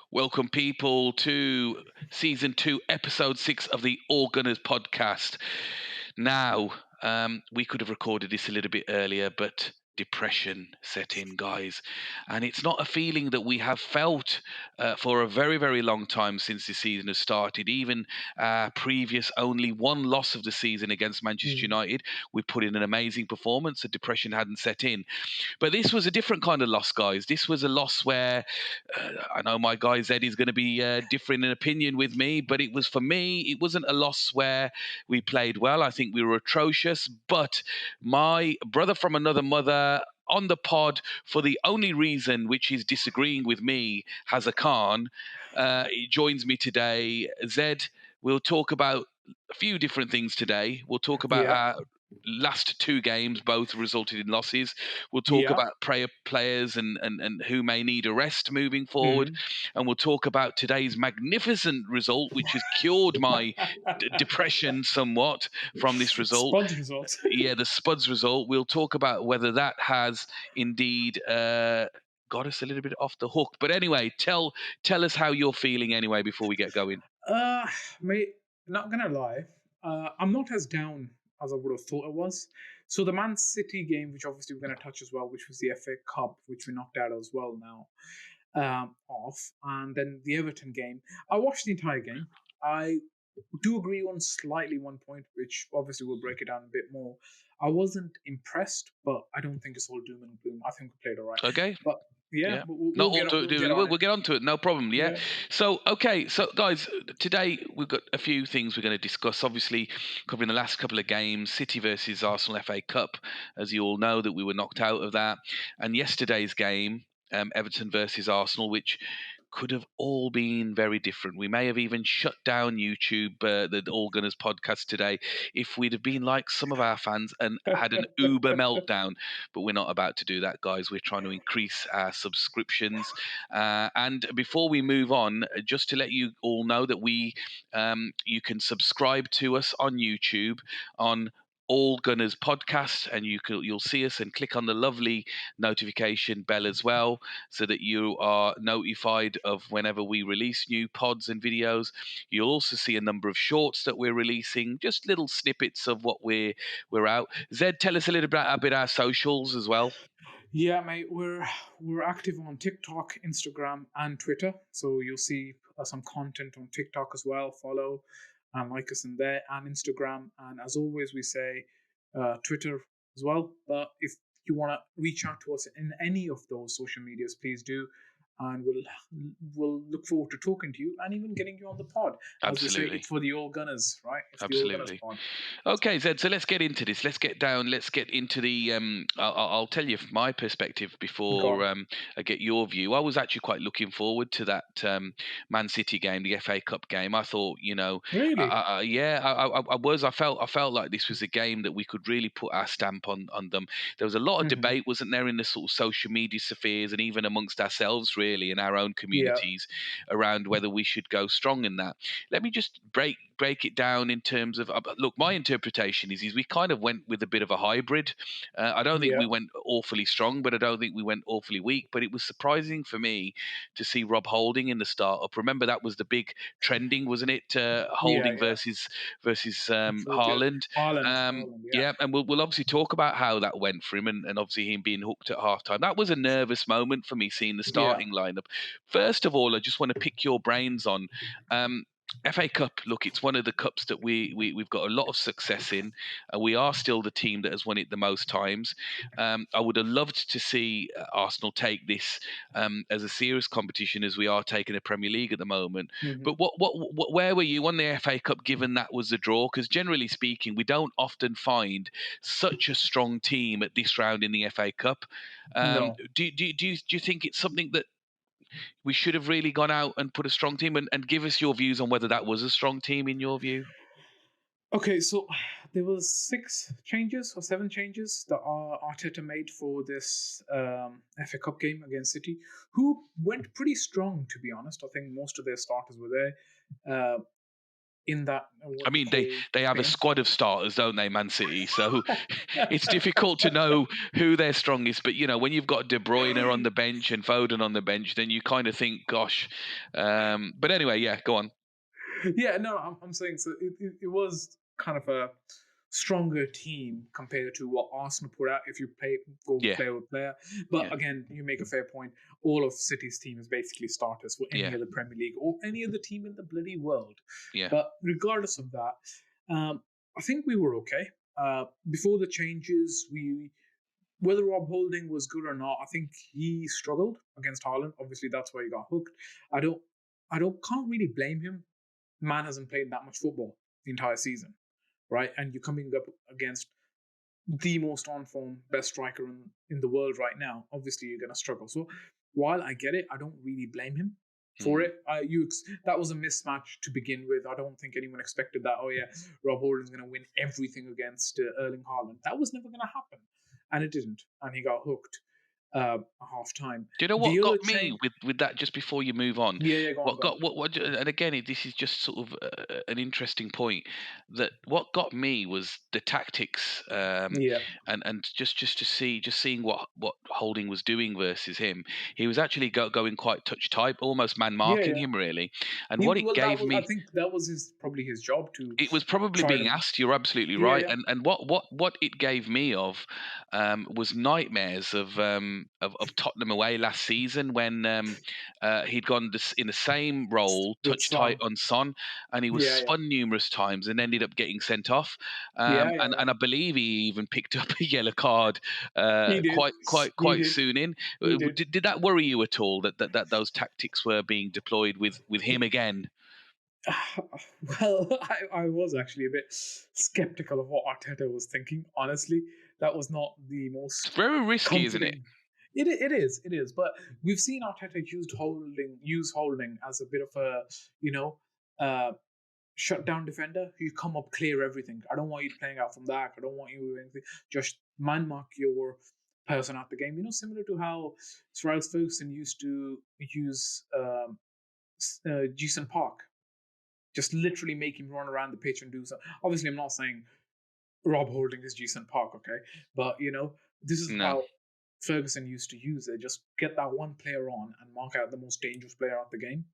Welcome, people, to Season 2, Episode 6 of the All Gunners podcast. Now, we could have recorded this a little bit earlier, but depression set in, guys. And it's not a feeling that we have felt for a very, very long time since the season has started. Even previous only one loss of the season against Manchester United, we put in an amazing performance. The depression hadn't set in. But this was a different kind of loss, guys. This was a loss where I know my guy Zed is going to be differing in opinion with me, but it was, for me, it wasn't a loss where we played well. I think we were atrocious. But my brother from another mother on the pod, for the only reason which is disagreeing with me, Hazza Khan, he joins me today. Zed, we'll talk about a few different things today. We'll talk about our last two games, both resulted in losses. We'll talk about players and who may need a rest moving forward. And we'll talk about today's magnificent result, which has cured my depression somewhat from this result. Spuds result. Yeah, the Spuds result. We'll talk about whether that has indeed got us a little bit off the hook. But anyway, tell us how you're feeling anyway before we get going. Mate, not gonna lie, I'm not as down as I would have thought it was. So the Man City game, which obviously we're gonna touch as well, which was the FA Cup, which we knocked out as well now, off, and then the Everton game. I watched the entire game. I do agree on slightly one point, which obviously we'll break it down a bit more. I wasn't impressed, but I don't think it's all doom and gloom. I think we played all right. Okay. But Yeah. we'll get onto it. No problem. Yeah. So, okay. So, guys, today we've got a few things we're going to discuss. Obviously, covering the last couple of games, City versus Arsenal FA Cup, as you all know, that we were knocked out of that. And yesterday's game, Everton versus Arsenal, which could have all been very different. We may have even shut down YouTube, the All Gunners podcast today, if we'd have been like some of our fans and had an Uber meltdown. But we're not about to do that, guys. We're trying to increase our subscriptions. And before we move on, just to let you all know that you can subscribe to us on YouTube on All Gunners podcast, and you'll see us and click on the lovely notification bell as well, so that you are notified of whenever we release new pods and videos. You'll also see a number of shorts that we're releasing, just little snippets of what we're out. Zed, tell us a little bit about our socials as well. Yeah, mate, we're active on TikTok, Instagram, and Twitter. So you'll see some content on TikTok as well. Follow and like us in there, and Instagram. And as always, we say Twitter as well. But if you want to reach out to us in any of those social medias, please do. And we'll look forward to talking to you and even getting you on the pod. As we say, it's for the All Gunners, right? It's Absolutely. the All Gunners pod. Okay, Zed, so let's get into this. Let's get into the I'll tell you from my perspective before I get your view. I was actually quite looking forward to that Man City game, the FA Cup game. I thought, Really? I was. I felt like this was a game that we could really put our stamp on them. There was a lot of debate, wasn't there, in the sort of social media spheres and even amongst ourselves, really, in our own communities, around whether we should go strong in that. Let me just break it down in terms of, look, my interpretation is we kind of went with a bit of a hybrid. I don't think we went awfully strong, but I don't think we went awfully weak. But it was surprising for me to see Rob Holding in the startup. Remember, that was the big trending, wasn't it? Holding versus Haaland. Yeah, and we'll obviously talk about how that went for him, and obviously him being hooked at halftime. That was a nervous moment for me, seeing the starting lineup. First of all, I just want to pick your brains on FA Cup. Look, it's one of the cups that we've got a lot of success in. We are still the team that has won it the most times. I would have loved to see Arsenal take this as a serious competition, as we are taking the Premier League at the moment. But where were you on the FA Cup, given that was the draw? Because generally speaking, we don't often find such a strong team at this round in the FA Cup. No. Do you think it's something that we should have really gone out and put a strong team, and give us your views on whether that was a strong team in your view? Okay, so there was 6 changes or 7 changes that Arteta made for this FA Cup game against City, who went pretty strong, to be honest. I think most of their starters were there. in that I what you mean, call they have a Spain. squad of starters, don't they, Man City? So it's difficult to know who their strongest. But when you've got De Bruyne on the bench and Foden on the bench, then you kind of think, gosh. But anyway, yeah, go on. Yeah, no, I'm saying so. It was kind of a stronger team compared to what Arsenal put out if you go Yeah, player with player. But yeah, again, you make a fair point. All of City's team is basically starters for any yeah, other Premier League or any other team in the bloody world. yeah. But regardless of that, I think we were okay. Before the changes, we whether Rob Holding was good or not, I think he struggled against Haaland. Obviously, that's why he got hooked. I don't, can't really blame him. Man hasn't played that much football the entire season, right? And you're coming up against the most on form, best striker in the world right now. Obviously, you're going to struggle. So while I get it, I don't really blame him for Mm. it. That was a mismatch to begin with. I don't think anyone expected that. Oh yeah, Rob Holding's going to win everything against Erling Haaland. That was never going to happen, and it didn't. And he got hooked at half time. Do you know The what other got me change, with that? Just before you move on, yeah, go on, what go on. got what? And again, this is just sort of an interesting point. That what got me was the tactics, Yeah, and just seeing what Holding was doing versus him. He was actually going quite touch type, almost man yeah, marking yeah. him really. And what it That gave was, I me, think that was probably his job to it was probably try being to. asked. You're absolutely Yeah, right. yeah, And what it gave me was nightmares of Tottenham away last season when he'd gone in the same role, with touch tight Son. on Son, and he was Yeah, yeah, spun numerous times and ended up getting sent off. yeah, yeah, yeah. And I believe he even picked up a yellow card He did. He quite did. soon in. He did. Did that worry you at all that those tactics were being deployed with him again? Well, I was actually a bit skeptical of what Arteta was thinking. Honestly, that was not the It's most very risky, isn't it? confident. It is. But we've seen Arteta use holding as a bit of a you know uh, shutdown defender. You come up, clear everything. I don't want you playing out from the back. I don't want you doing anything. Just man mark your person out the game. Similar to how Sir Alex Ferguson used to use Jason Park, just literally make him run around the pitch and do so. Obviously, I'm not saying Rob Holding is Jason Park, okay, but this is No. how Ferguson used to use it. Just get that one player on and mark out the most dangerous player out the game.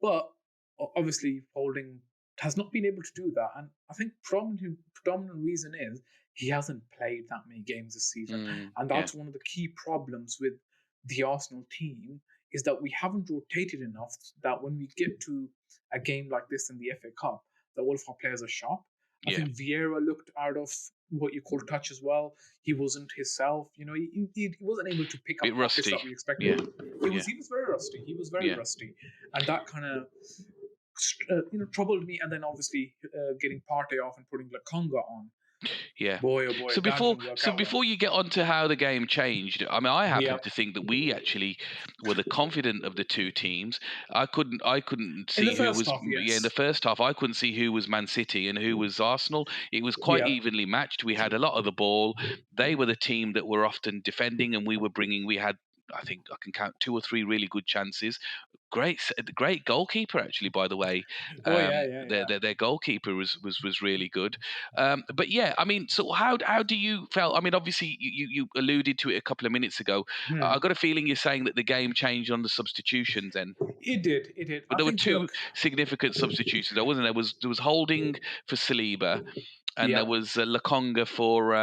But obviously, Holding has not been able to do that, and I think predominant reason is he hasn't played that many games this season, and Yeah. that's one of the key problems with the Arsenal team is that we haven't rotated enough. That when we get to a game like this in the FA Cup, that all of our players are sharp. I Yeah. think Vieira looked out of what you call touch as well. He wasn't himself. He wasn't able to pick up Bit pockets rusty. that we expected. Yeah. He was very rusty. He was very Yeah. rusty, and that kind of troubled me. And then obviously getting Partey off and putting Lakonga on. Yeah. Boy, oh boy, So that didn't work out well. before you get on to how the game changed, I mean, I happen Yeah, to think that we actually were the confident of the two teams. I couldn't in the see who first was, half, yeah, in the yes. first half. I couldn't see who was Man City and who was Arsenal. It was quite Yeah, evenly matched. We had a lot of the ball. They were the team that were often defending, and we had, I think I can count two or three really good chances. Great goalkeeper actually, by the way. oh yeah, yeah, yeah. Their goalkeeper was really good. But yeah, I mean, so how do you felt? I mean, obviously you alluded to it a couple of minutes ago. I Hmm. got a feeling you're saying that the game changed on the substitutions then. It did, it did. But I there were think. two Look, significant substitutions. There wasn't. There was Holding for Saliba, and there yeah, was Lakonga for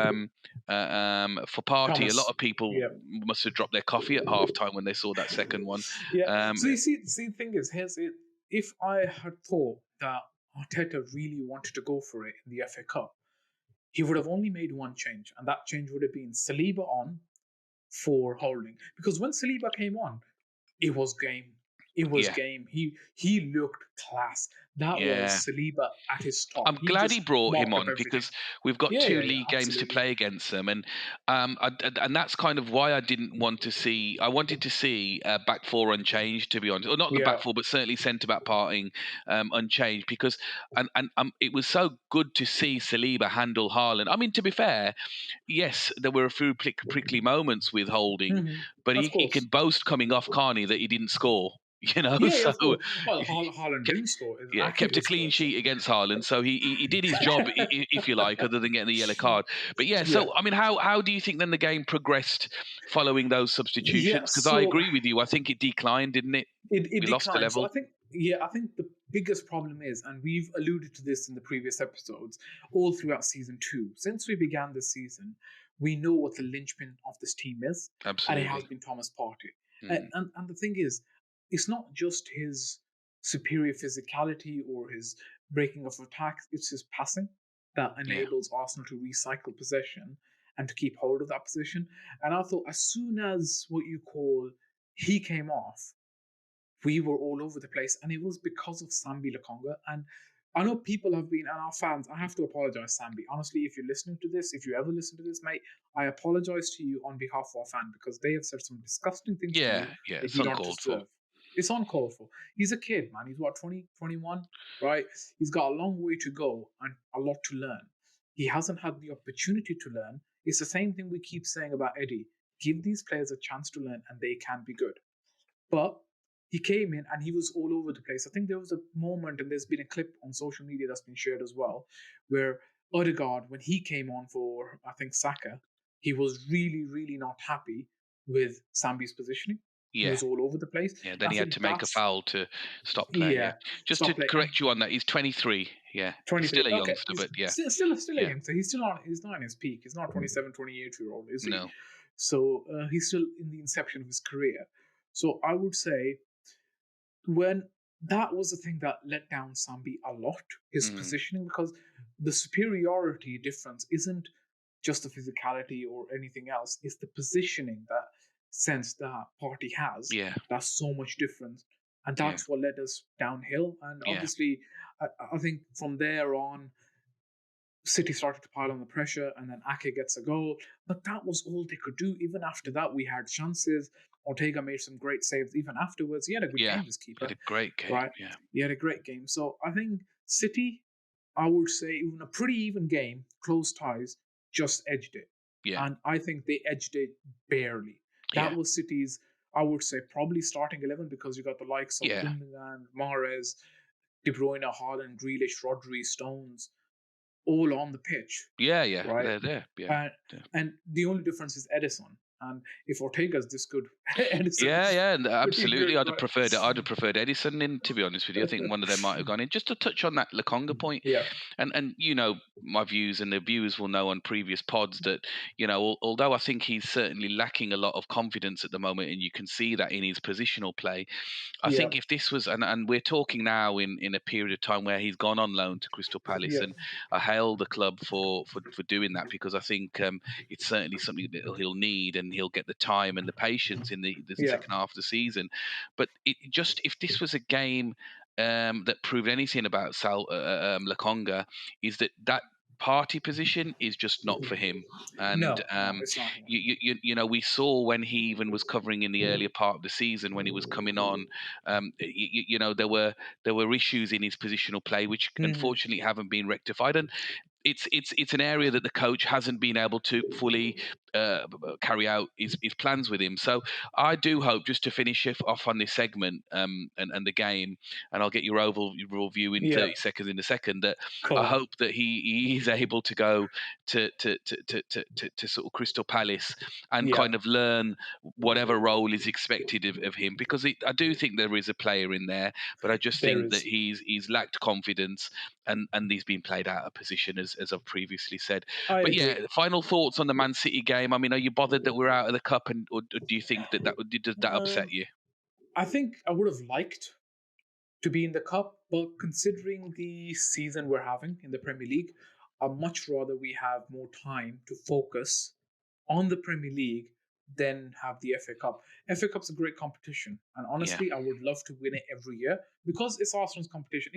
Party. A lot Thomas. of people Yeah, must have dropped their coffee at halftime when they saw that second one. yeah. Um, So the thing is, here's it. If I had thought that Arteta really wanted to go for it in the FA Cup, he would have only made one change, and that change would have been Saliba on for Holding. Because when Saliba came on, it was game. It was yeah, game. He looked class. That yeah. was Saliba at his top. I'm He glad he just brought him mopped up on everything. because we've got Yeah, two yeah, yeah. league games to Absolutely. play against them, and that's kind of why I didn't want to see. I wanted to see back four unchanged, to be honest, or not the Yeah. back four, but certainly centre back parting unchanged because it was so good to see Saliba handle Haaland. I mean, to be fair, yes, there were a few prickly moments with Holding, Hmm. but Of he can course. boast coming off Carney that he didn't score. Yeah, So of course. Well, Haaland didn't score. Ake kept a did clean score. So. sheet against Haaland, so he did his job, if you like, other than getting the yellow card. But yeah, Yeah. so I mean, how do you think then the game progressed following those Yeah. substitutions? Because I So agree with you. I think it declined, didn't it? it We lost the declined. So level. I think the biggest problem is, and we've alluded to this in the previous episodes, all throughout season 2. Since we began this season, we know what the linchpin of this team is, and it has Absolutely. been Thomas Partey. Mm. And the thing is, it's not just his superior physicality or his breaking of attacks; it's his passing that Yeah. enables Arsenal to recycle possession and to keep hold of that position. And I thought, as soon as what you call he came off, we were all over the place, and it was because of Sambi Lakonga. And I know people have been, and our fans, I have to apologize, Sambi. Honestly, if you're listening to this, if you ever listen to this, mate, I apologize to you on behalf of our fan because they have said some disgusting things to Yeah. you Yeah. that It's you don't uncalled for. deserve. It's uncalled for. He's a kid, man. He's what, 20, 21, right? He's got a long way to go and a lot to learn. He hasn't had the opportunity to learn. It's the same thing we keep saying about Eddie. Give these players a chance to learn and they can be good. But he came in and he was all over the place. I think there was a moment, and there's been a clip on social media that's been shared as well, where Odegaard, when he came on for, I think, Saka, he was really, really not happy with Sambi's positioning. He Yeah. was all over the place. Yeah. And Then I he had think to make a that's, foul to stop play. Yeah. yeah, Just to stop play. And correct you on that, he's 23. Yeah. He's 23. still a Okay. youngster, He's but yeah. still a Yeah. youngster. He's not in his peak. He's not 27, 28-year-old, is he? No. So he's still in the inception of his career. So I would say when that was the thing that let down Sambi a lot, his Mm. positioning, because the superiority difference isn't just the physicality or anything else, it's the positioning, that sense that Party has, Yeah. that's so much different. And Yeah. that's what led us downhill. And Yeah. obviously, I think from there on, City started to pile on the pressure, and then Ake gets a goal. But that was all they could do. Even after that, we had chances. Ortega made some great saves. Even afterwards, he had a good Yeah. game, this Had keeper, a great game. right? Yeah. He had a great game. So I think City, I would say, even a pretty even game, close ties, just edged it. Yeah. And I think they edged it barely. That Yeah. was City's, I would say, probably starting 11, because you got the likes of Yeah. Gundogan, Mahrez, De Bruyne, Haaland, Grealish, Rodri, Stones, all on the pitch, Yeah. Yeah. right? They're there. Yeah. And and the only difference is Edison. And if Ortega's this good, Edison Yeah, is yeah, and pretty absolutely. good, I'd have right? preferred it. I'd have preferred Edison in, to be honest with you. I think one of them might have gone in. Just to touch on that Lakonga point, Yeah, and my views, and the viewers will know on previous pods that although I think he's certainly lacking a lot of confidence at the moment, and you can see that in his positional play. I yeah, think if this was, and we're talking now in a period of time where he's gone on loan to Crystal Palace, yeah, and I hail the club for doing that, because I think it's certainly something that he'll need, and he'll get the time and the patience in the yeah, second half of the season. But if this was a game that proved anything about Lakonga, is that party position is just not for him. And no, it's not. we saw when he even was covering in the earlier part of the season, when he was coming on, there were issues in his positional play which Mm, unfortunately haven't been rectified. And it's an area that the coach hasn't been able to fully carry out his plans with him. So I do hope, just to finish off on this segment, and the game, and I'll get your overall view in yeah, 30 seconds in a second, that I cool. hope that he is able to go to sort of Crystal Palace and Yeah, kind of learn whatever role is expected of him, because I do think there is a player in there, but I just there think that is. he's lacked confidence, and he's been played out of position, as I've previously said. I But yeah, agree. final thoughts on the Man City game. I mean, are you bothered that we're out of the cup, and or do you think does that upset Um, you? I think I would have liked to be in the cup, but considering the season we're having in the Premier League, I'd much rather we have more time to focus on the Premier League than have the FA Cup. FA Cup's a great competition, and Yeah, honestly, I would love to win it every year because it's Arsenal's competition.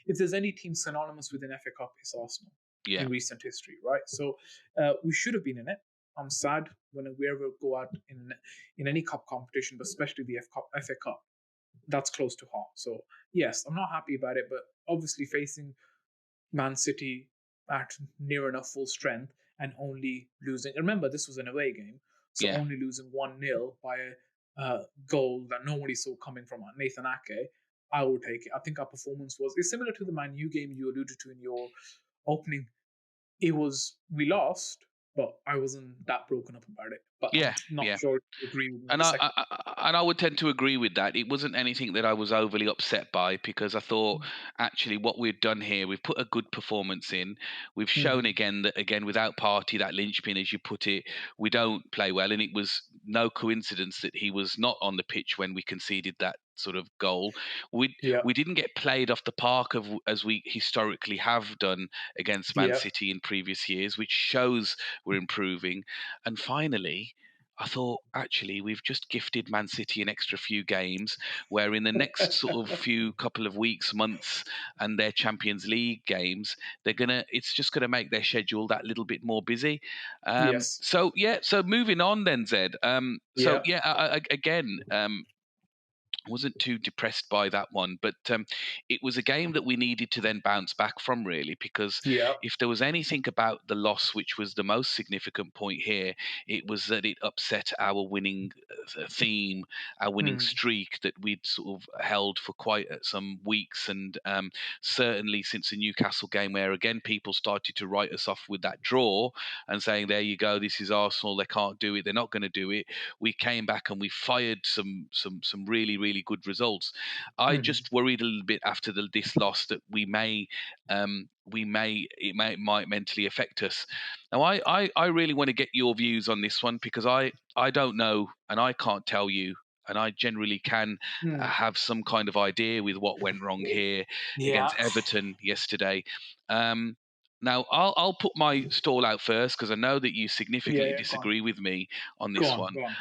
If there's any team synonymous with an FA Cup, it's Arsenal yeah, in recent history, right? So we should have been in it. I'm sad when we ever go out in any cup competition, but especially the FA Cup. That's close to heart. So yes, I'm not happy about it, but obviously facing Man City at near enough full strength and only losing. Remember, this was an away game, so yeah, only losing 1-0 by goal that nobody saw coming from Nathan Ake, I would take it. I think our performance was it's similar to the Man U game you alluded to in your opening. We lost, but I wasn't that broken up about it. But I'm Yeah, not yeah. sure if you agree with me in And the second. I would tend to agree with that. It wasn't anything that I was overly upset by, because I thought actually what we've done here, we've put a good performance in. We've shown Mm. again that without Partey, that linchpin as you put it, we don't play well, and it was no coincidence that he was not on the pitch when we conceded that sort of goal. We Yeah, we didn't get played off the park as we historically have done against Man yeah, City in previous years, which shows we're improving. And finally, I thought actually we've just gifted Man City an extra few games, where in the next sort of few couple of weeks, months, and their Champions League games, it's just gonna make their schedule that little bit more busy. yes, So moving on then, Zed. yeah, Again, I wasn't too depressed by that one, but it was a game that we needed to then bounce back from, really, because yeah. if there was anything about the loss which was the most significant point here, it was that it upset our winning theme, our winning Mm. streak that we'd sort of held for quite some weeks, and certainly since the Newcastle game, where again people started to write us off with that draw and saying, "There you go, this is Arsenal. They can't do it. They're not going to do it." We came back and we fired some really good results. I Mm. just worried a little bit after this loss that might mentally affect us. Now I really want to get your views on this one, because I don't know and I can't tell you. And I generally can Mm. have some kind of idea with what went wrong here Yeah, against Everton yesterday. Um, Now, I'll put my stall out first, because I know that you yeah, significantly yeah. Go on, disagree with me on go this on, one. go on.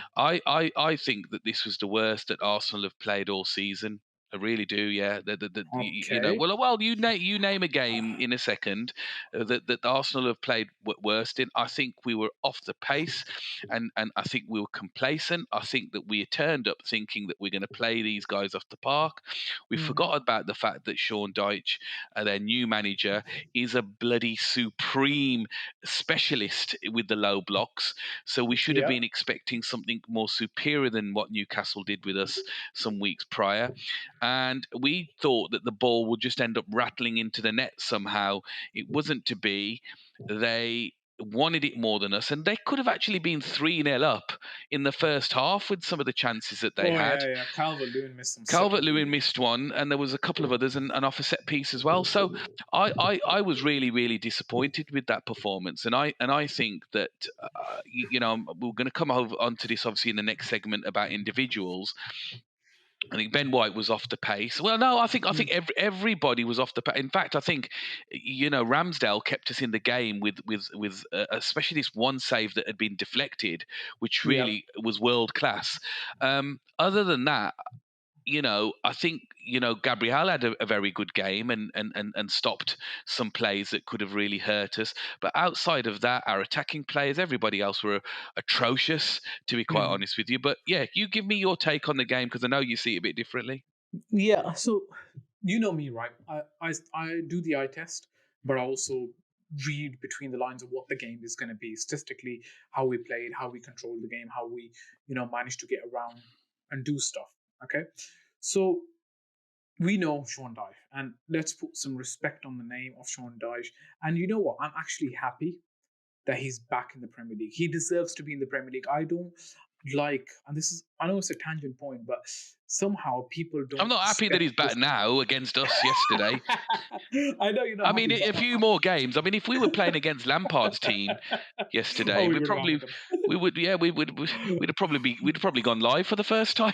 I think that this was the worst that Arsenal have played all season. I really do, yeah. Okay. You name a game in a second that Arsenal have played worst in. I think we were off the pace, and I think we were complacent. I think that we turned up thinking that we're going to play these guys off the park. We Mm. forgot about the fact that Sean Dyche, their new manager, is a bloody supreme specialist with the low blocks. So we should have Yeah. been expecting something more superior than what Newcastle did with us some weeks prior. And we thought that the ball would just end up rattling into the net somehow. It wasn't to be. They wanted it more than us, and they could have actually been 3-0 up in the first half with some of the chances that they Oh had. yeah, yeah. Calvert-Lewin missed some sitter. Calvert-Lewin missed one, and there was a couple of others, and off a set piece as well. So I was really disappointed with that performance, and I think that we're going to come over onto this obviously in the next segment about individuals. I think Ben White was off the pace. Well, no, I think Mm. everybody was off the pace. In fact, I think Ramsdale kept us in the game with especially this one save that had been deflected, which Yeah. really was world class. Other than that, I think Gabriel had a very good game, and stopped some plays that could have really hurt us. But outside of that, our attacking players, everybody else were atrocious, to be quite Mm. honest with you. But yeah, you give me your take on the game, because I know you see it a bit differently. Yeah. So you know me, right? I do the eye test, but I also read between the lines of what the game is going to be statistically, how we played, how we controlled the game, how we managed to get around and do stuff. Okay, so we know Sean Dyche, and let's put some respect on the name of Sean Dyche. And you know what? I'm actually happy that he's back in the Premier League. He deserves to be in the Premier League. I don't like, and I know it's a tangent point, but somehow people I'm don't not happy that respect he's this back guy. now against us yesterday. I know you're not I mean, happy, but a few more games. I mean, if we were playing against Lampard's team oh, yesterday, we would have gone with him. we would, yeah, we'd have probably gone live for the first time.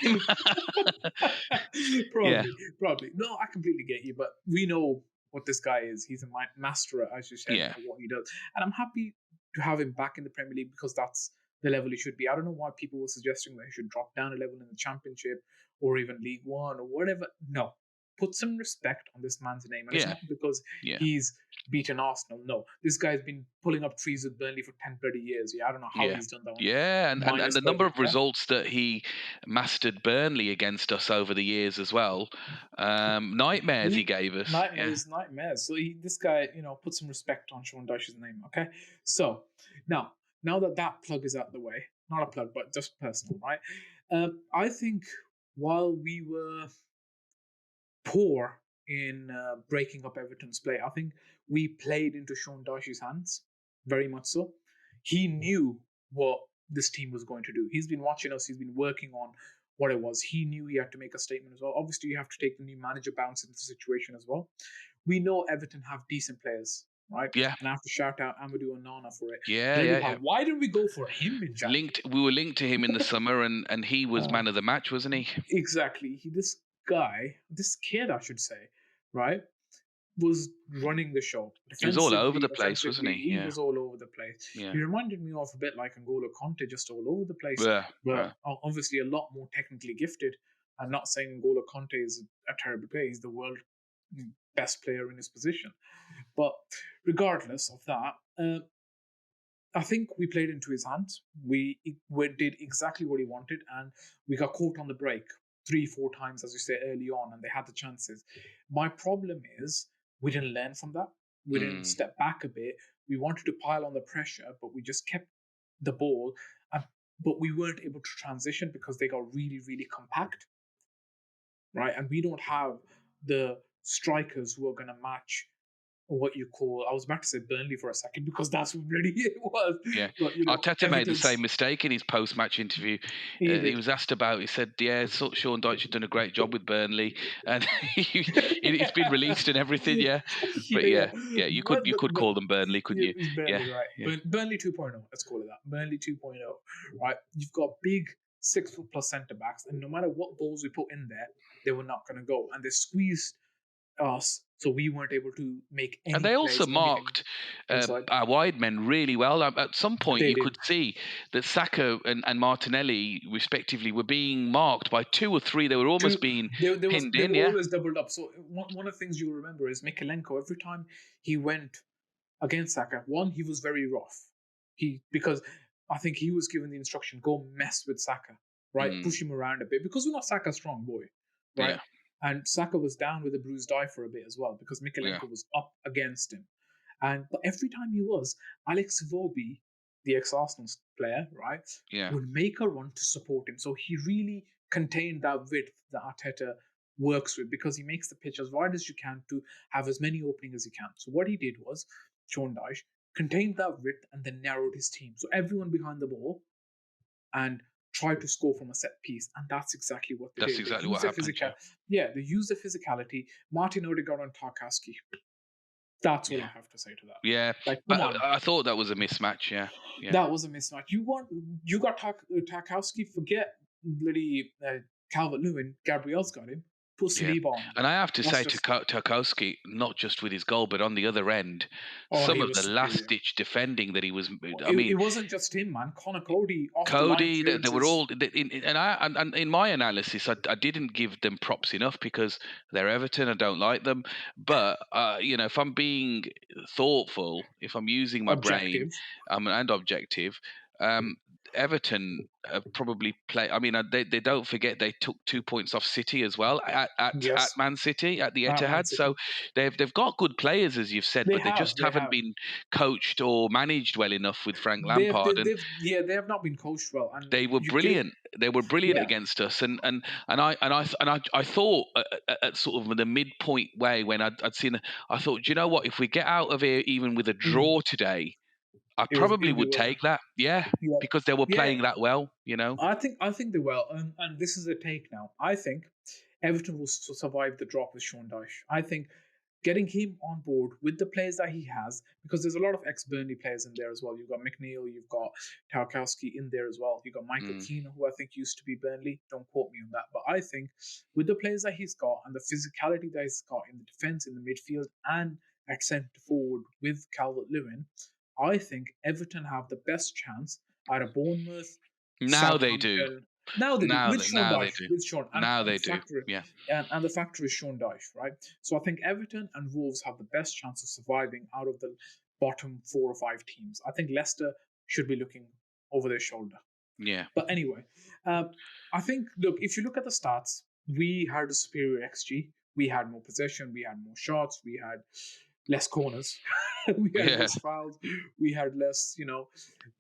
Yeah, Probably. No, I completely get you, but we know what this guy is. He's a master, as you said, yeah. at what he does, and I'm happy to have him back in the Premier League because that's the level he should be. I don't know why people were suggesting that he should drop down a level in the Championship or even League One or whatever. No, put some respect on this man's name, and it's Yeah, not because yeah, he's beaten Arsenal. No, this guy's been pulling up trees with Burnley for 10, 30 years. Yeah, I don't know how yeah, he's done that on yeah, and minus the number budget. of Yeah. results that he mastered Burnley against us over the years as well. Nightmares he gave us. Yeah, Nightmares. So this guy, put some respect on Sean Dyche's name. Okay. So now that plug is out the way, not a plug, but just personal, right? I think while we were poor in breaking up Everton's play, I think we played into Sean Dyche's hands, very much so. He knew what this team was going to do. He's been watching us, he's been working on what it was. He knew he had to make a statement as well. Obviously, you have to take the new manager bounce into the situation as well. We know Everton have decent players, right? Yeah. And I have to shout out Amadou Onana for it. Yeah. Why didn't we go for him in January? We were linked to him in the summer, and he was man of the match, wasn't he? Exactly. This kid, I should say, right, was running the show. He was all over the place, wasn't he? He was all over the place. Yeah. He reminded me of a bit like N'Golo Conte, just all over the place. Yeah. But obviously a lot more technically gifted. I'm not saying N'Golo Conte is a terrible player. He's the world best player in his position. But regardless of that, I think we played into his hands. We did exactly what he wanted, and we got caught on the break 3-4 times, as you say, early on, and they had the chances. My problem is we didn't learn from that. We didn't step back a bit. We wanted to pile on the pressure, but we just kept the ball, but we weren't able to transition because they got really, really compact, right? And we don't have the strikers who are going to match what you call, I was about to say Burnley for a second because that's what really it was. Yeah. But, Arteta made the same mistake in his post-match interview. He was asked about, he said, Sean Dyche had done a great job with Burnley, and it's been released and everything, But you could call them Burnley, couldn't you? It's Burnley, right. Burnley 2.0, let's call it that. Burnley 2.0, right? You've got big 6 foot plus centre-backs, and no matter what balls we put in there, they were not going to go. And they squeezed us, so we weren't able to make any. And they also marked our wide men really well. At some point, you could see that Saka and Martinelli, respectively, were being marked by 2 or 3. They were almost being pinned in. They were always doubled up. So one of the things you remember is Mikalenko. Every time he went against Saka, he was very rough. Because I think he was given the instruction, go mess with Saka, right? Push him around a bit, because we're not Saka's strong boy, right? Yeah. And Saka was down with a bruised eye for a bit as well, because Mikalenko was up against him. But every time he was, Alex Iwobi, the ex-Arsenal player, right, would make a run to support him. So he really contained that width that Arteta works with, because he makes the pitch as wide as you can to have as many openings as he can. So what he did was, Sean Dyche contained that width and then narrowed his team. So everyone behind the ball, and try to score from a set piece, and that's exactly what they did. That's exactly what happened. They used the physicality. Martin Odegaard and Tarkowski. That's what I have to say to that. Yeah, I thought that was a mismatch. Yeah, that was a mismatch. You got Tarkowski. Forget bloody Calvert-Lewin. Gabriel's got him. Put Saliba on. And I have to say to Tarkowski, not just with his goal, but on the other end, some of the last-ditch defending that he was. I mean, it wasn't just him, man. Connor Cody. They were all. And in my analysis, I didn't give them props enough because they're Everton. I don't like them, but if I'm being thoughtful, if I'm using my brain, and objective. Everton probably play. I mean, they don't forget they took 2 points off City as well at Man City at the Etihad. So they've got good players, as you've said, but they just haven't been coached or managed well enough with Frank Lampard. They have not been coached well. And they were brilliant. They were brilliant against us, and I thought at sort of the midpoint way when I'd seen, I thought, do you know what? If we get out of here even with a draw today, I probably would take that, because they were playing that well, I think they will, and this is a take now. I think Everton will survive the drop with Sean Dyche. I think getting him on board with the players that he has, because there's a lot of ex-Burnley players in there as well. You've got McNeil, you've got Tarkowski in there as well. You've got Michael Keane, who I think used to be Burnley. Don't quote me on that. But I think with the players that he's got and the physicality that he's got in the defence, in the midfield, and at centre forward with Calvert-Lewin, I think Everton have the best chance out of Bournemouth. Now they do. Now they do. With Sean Dyche. With Sean. Now they do. Yeah. And the factor is Sean Dyche, right? So I think Everton and Wolves have the best chance of surviving out of the bottom 4 or 5 teams. I think Leicester should be looking over their shoulder. Yeah. But anyway, I think, look, if you look at the stats, we had a superior XG. We had more possession. We had more shots. We had less corners. We had less fouls. We had less,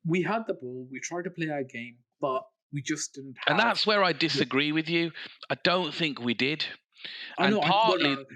we had the ball. We tried to play our game, but We just didn't And have. that's where I disagree with you. I don't think we did. I And know. partly We did.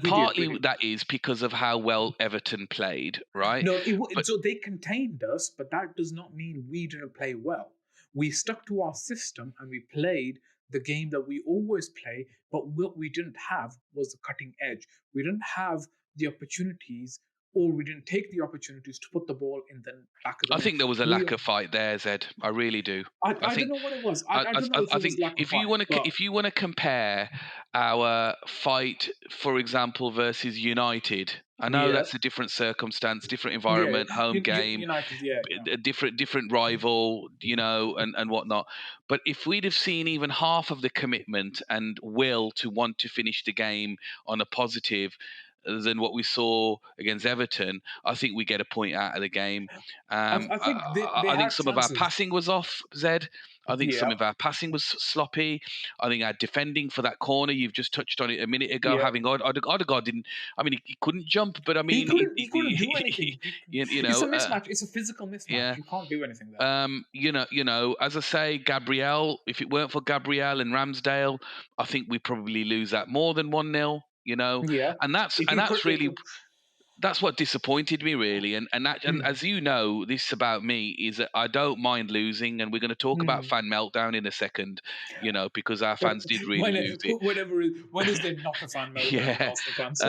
We partly did. that is because of how well Everton played, right? No, But so they contained us, but that does not mean we didn't play well. We stuck to our system and we played the game that we always play, but what we didn't have was the cutting edge. We didn't have the opportunities, or we didn't take the opportunities to put the ball in the back of the I net. think there was a lack of fight there, Zed. I really do. I I don't think know what it was. I don't know if I it was think lack of fight, but if you want to compare our fight, for example, versus United, I know yeah, that's a different circumstance, different yeah, environment, home game, United, yeah, yeah, a different rival, and whatnot. But if we'd have seen even half of the commitment and will to want to finish the game on a positive than what we saw against Everton, I think we get a point out of the game. I think they I think had some of our chances. passing was off, Zed. I think some Yeah, of our passing was sloppy. I think our defending for that corner, you've just touched on it a minute ago, yeah. having Odegaard didn't. I mean, he couldn't jump, but I mean, He couldn't do anything. you It's know, a mismatch. It's a physical mismatch. yeah. You can't do anything there. As I say, Gabriel. If it weren't for Gabriel and Ramsdale, I think we probably lose that more than 1-0. Yeah, And he could. that's really that's what disappointed me really, and Hmm, as you know, this about me is that I don't mind losing, and we're going to talk about hmm. fan meltdown in a second, because our fans did really lose it. When is there not a fan meltdown with Yeah, Arsenal fans?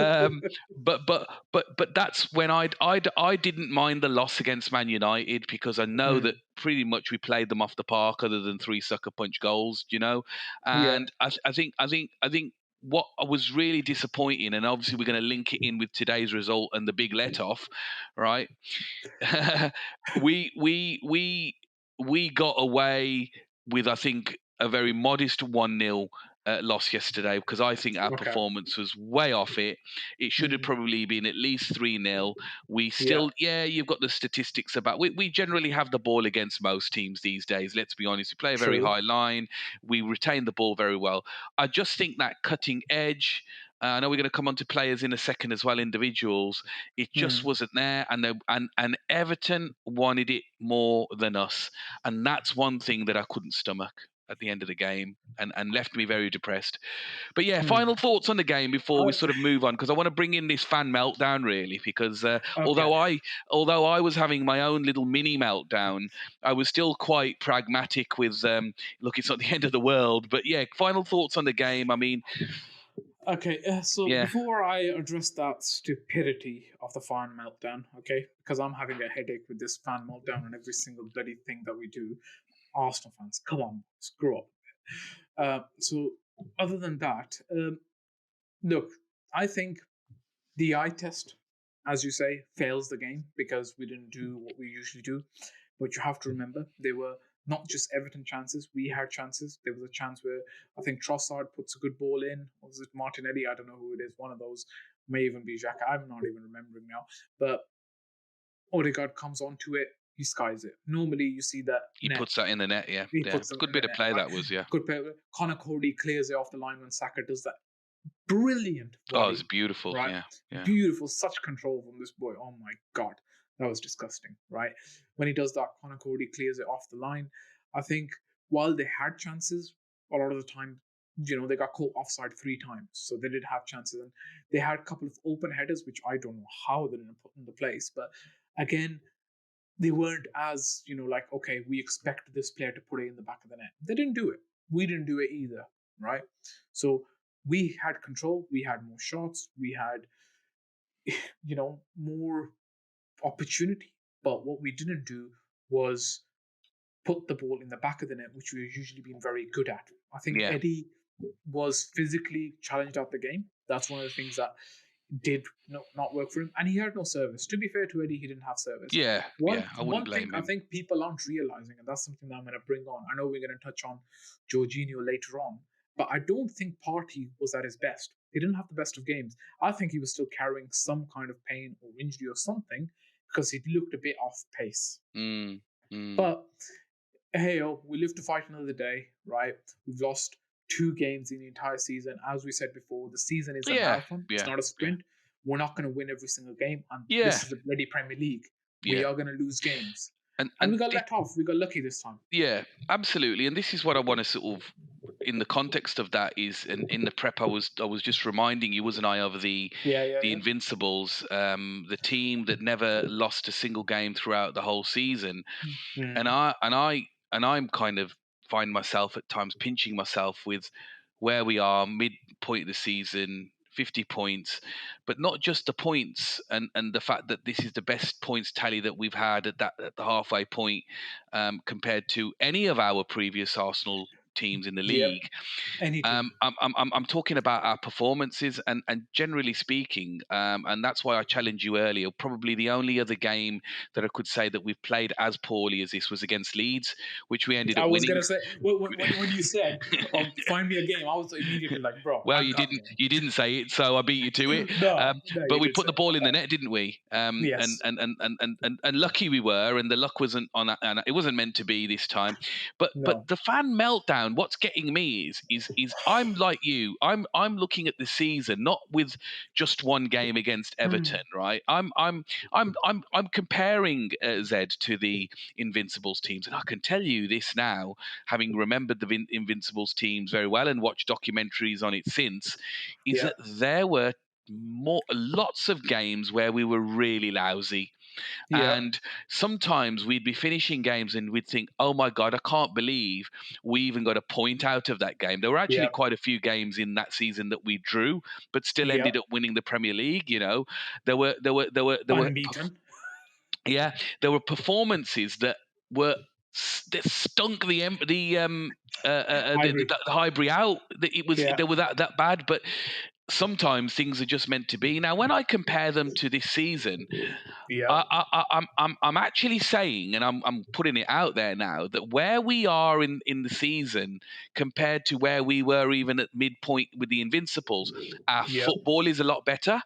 but that's when I didn't mind the loss against Man United because I know Hmm, that pretty much we played them off the park, other than 3 sucker punch goals. yeah, And I think what was really disappointing, and obviously we're going to link it in with today's result and the big let off, right? We got away with, I think, a very modest 1-0 loss yesterday, because I think our okay, performance was way off it. It should have hmm, probably been at least 3-0. We yeah, still, yeah, you've got the statistics about, we generally have the ball against most teams these days. Let's be honest. We play a very true. high line. We retain the ball very well. I just think that cutting edge, I know we're going to come on to players in a second as well, individuals. It just Hmm, wasn't there, and Everton wanted it more than us, and that's one thing that I couldn't stomach at the end of the game, and left me very depressed. But yeah, hmm. final thoughts on the game before we Uh, sort of move on, because I want to bring in this fan meltdown really, because okay, although I was having my own little mini meltdown, I was still quite pragmatic with look, it's not the end of the world, but yeah, final thoughts on the game. I mean, okay. So yeah, before I address that stupidity of the fan meltdown, okay, because I'm having a headache with this fan meltdown and every single bloody thing that we do. Arsenal fans, come on, screw up. So other than that, look, I think the eye test, as you say, fails the game because we didn't do what we usually do. But you have to remember, they were not just Everton chances. We had chances. There was a chance where I think Trossard puts a good ball in. Or was it Martinelli? I don't know who it is. One of those may even be Xhaka. I'm not even remembering now. But Odegaard comes onto it. He skies it. Normally, you see that he net. puts that in the net. Yeah, He yeah, puts them good in the bit of net, play right? that was. Yeah. Good play. Connor Cody clears it off the line when Saka does that. Brilliant Oh, it's volley, beautiful. right? Yeah, yeah. Beautiful, such control from this boy. Oh my god, that was disgusting, right? When he does that, Connor Cody clears it off the line. I think while they had chances, a lot of the time, they got caught offside 3 times, so they did have chances, and they had a couple of open headers, which I don't know how they didn't put into place, but again, they weren't as like, okay, we expect this player to put it in the back of the net. They didn't do it. We didn't do it either, right? So we had control. We had more shots. We had more opportunity. But what we didn't do was put the ball in the back of the net, which we've usually been very good at. I think Yeah. Eddie was physically challenged out the game. That's one of the things that did not work for him, and he had no service. To be fair to Eddie, he didn't have service. Yeah, One yeah, I wouldn't one thing blame I him. think people aren't realizing, and that's something that I'm going to bring on. I know we're going to touch on Jorginho later on, but I don't think Partey was at his best. He didn't have the best of games. I think he was still carrying some kind of pain or injury or something because he looked a bit off pace. Mm, mm. But hey, we live to fight another day, right? We've lost 2 games in the entire season. As we said before, the season is a Yeah, marathon, it's yeah, not a yeah, sprint. We're not going to win every single game, and yeah, this is the bloody Premier League. We yeah. are going to lose games. And we got let off. We got lucky this time. Yeah, absolutely. And this is what I want to sort of, in the context of that, is in the prep I was just reminding you, wasn't I, of the Invincibles, the team that never lost a single game throughout the whole season. And Mm. I'm kind of find myself at times pinching myself with where we are midpoint of the season, 50 points, but not just the points and the fact that this is the best points tally that we've had at the halfway point, compared to any of our previous Arsenal teams in the Yep. league. Any team. I'm talking about our performances and generally speaking, and that's why I challenged you earlier. Probably the only other game that I could say that we've played as poorly as this was against Leeds, which we ended I up was winning. gonna say when you said, "Find me a game," I was immediately like, "Bro, Well, I got one." you didn't say it, so I beat you to it. No, no, But you we did put say the it. ball My in the bad. net, didn't we? Yes. And lucky we were, and the luck wasn't on that, and it wasn't meant to be this time. But No. the fan meltdown. What's getting me is I'm like you. I'm looking at the season not with just one game against Everton, right? I'm comparing Zed to the Invincibles teams, and I can tell you this now, having remembered the Invincibles teams very well and watched documentaries on it since, is Yeah. that there were lots of games where we were really lousy. Yeah. And sometimes we'd be finishing games and we'd think, oh my God, I can't believe we even got a point out of that game. There were actually Yeah. quite a few games in that season that we drew, but still Yeah. ended up winning the Premier League. There were Unbeaten. yeah, there were performances that were that stunk Ivory. the Highbury out. Yeah. They were that bad, but sometimes things are just meant to be. Now, when I compare them to this season, Yeah. I'm actually saying, and I'm putting it out there now, that where we are in the season compared to where we were even at midpoint with the Invincibles, our Yeah. football is a lot better.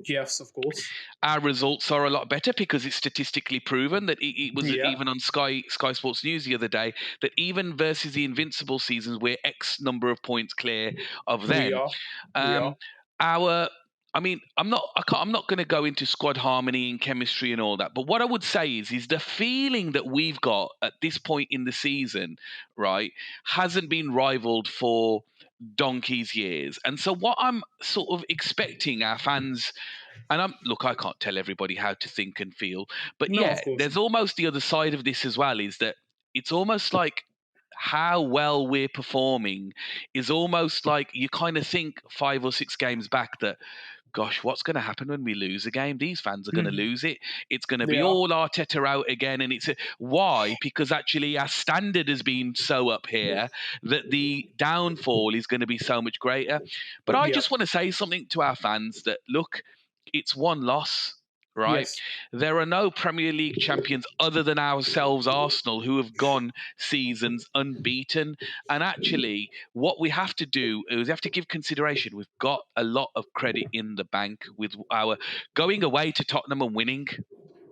Yes, of course. Our results are a lot better because it's statistically proven that it was Yeah. even on Sky Sports News the other day that even versus the Invincible seasons, we're X number of points clear of We them. are. We are. Um, our I mean, I'm not going to go into squad harmony and chemistry and all that. But what I would say is the feeling that we've got at this point in the season, right, hasn't been rivaled for donkey's years. And so what I'm sort of expecting our fans, and I can't tell everybody how to think and feel, but No, yeah, of course there's not. almost the other side of this as well, is that it's almost like how well we're performing is almost like you kind of think 5 or 6 games back that, gosh, what's going to happen when we lose a game? These fans are going to lose it. It's going to be Yeah. all Arteta out again. And why? Because actually our standard has been so up here that the downfall is going to be so much greater. But I Yeah. just want to say something to our fans that, look, it's one loss. Right? Yes. There are no Premier League champions other than ourselves, Arsenal, who have gone seasons unbeaten. And actually, what we have to do is we have to give consideration. We've got a lot of credit in the bank with our going away to Tottenham and winning.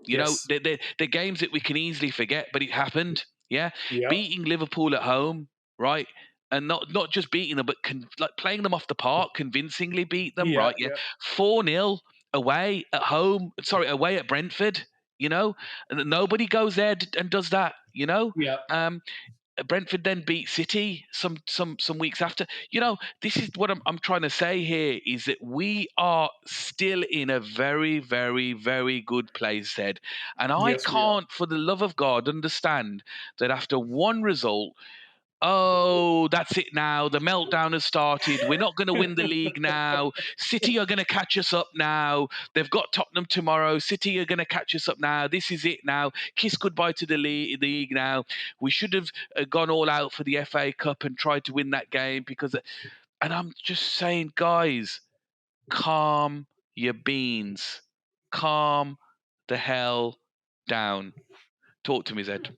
You know, Yes. they're games that we can easily forget, but it happened. Yeah, Yeah. beating Liverpool at home, right? And not just beating them, but like playing them off the park, convincingly beat them, Yeah. right? Yeah, Yeah. 4-0 away at home. Sorry, away at Brentford. You know, and nobody goes there and does that. You know, Yeah. um, Brentford then beat City some weeks after. You know, this is what I'm trying to say here is that we are still in a very, very, very good place, Ed. And I Yes, we are. can't, for the love of God, understand that after one result, oh, that's it now. The meltdown has started. We're not going to win the league now. City are going to catch us up now. They've got Tottenham tomorrow. City are going to catch us up now. This is it now. Kiss goodbye to the league now. We should have gone all out for the FA Cup and tried to win that game because. And I'm just saying, guys, calm your beans. Calm the hell down. Talk to me, Zed.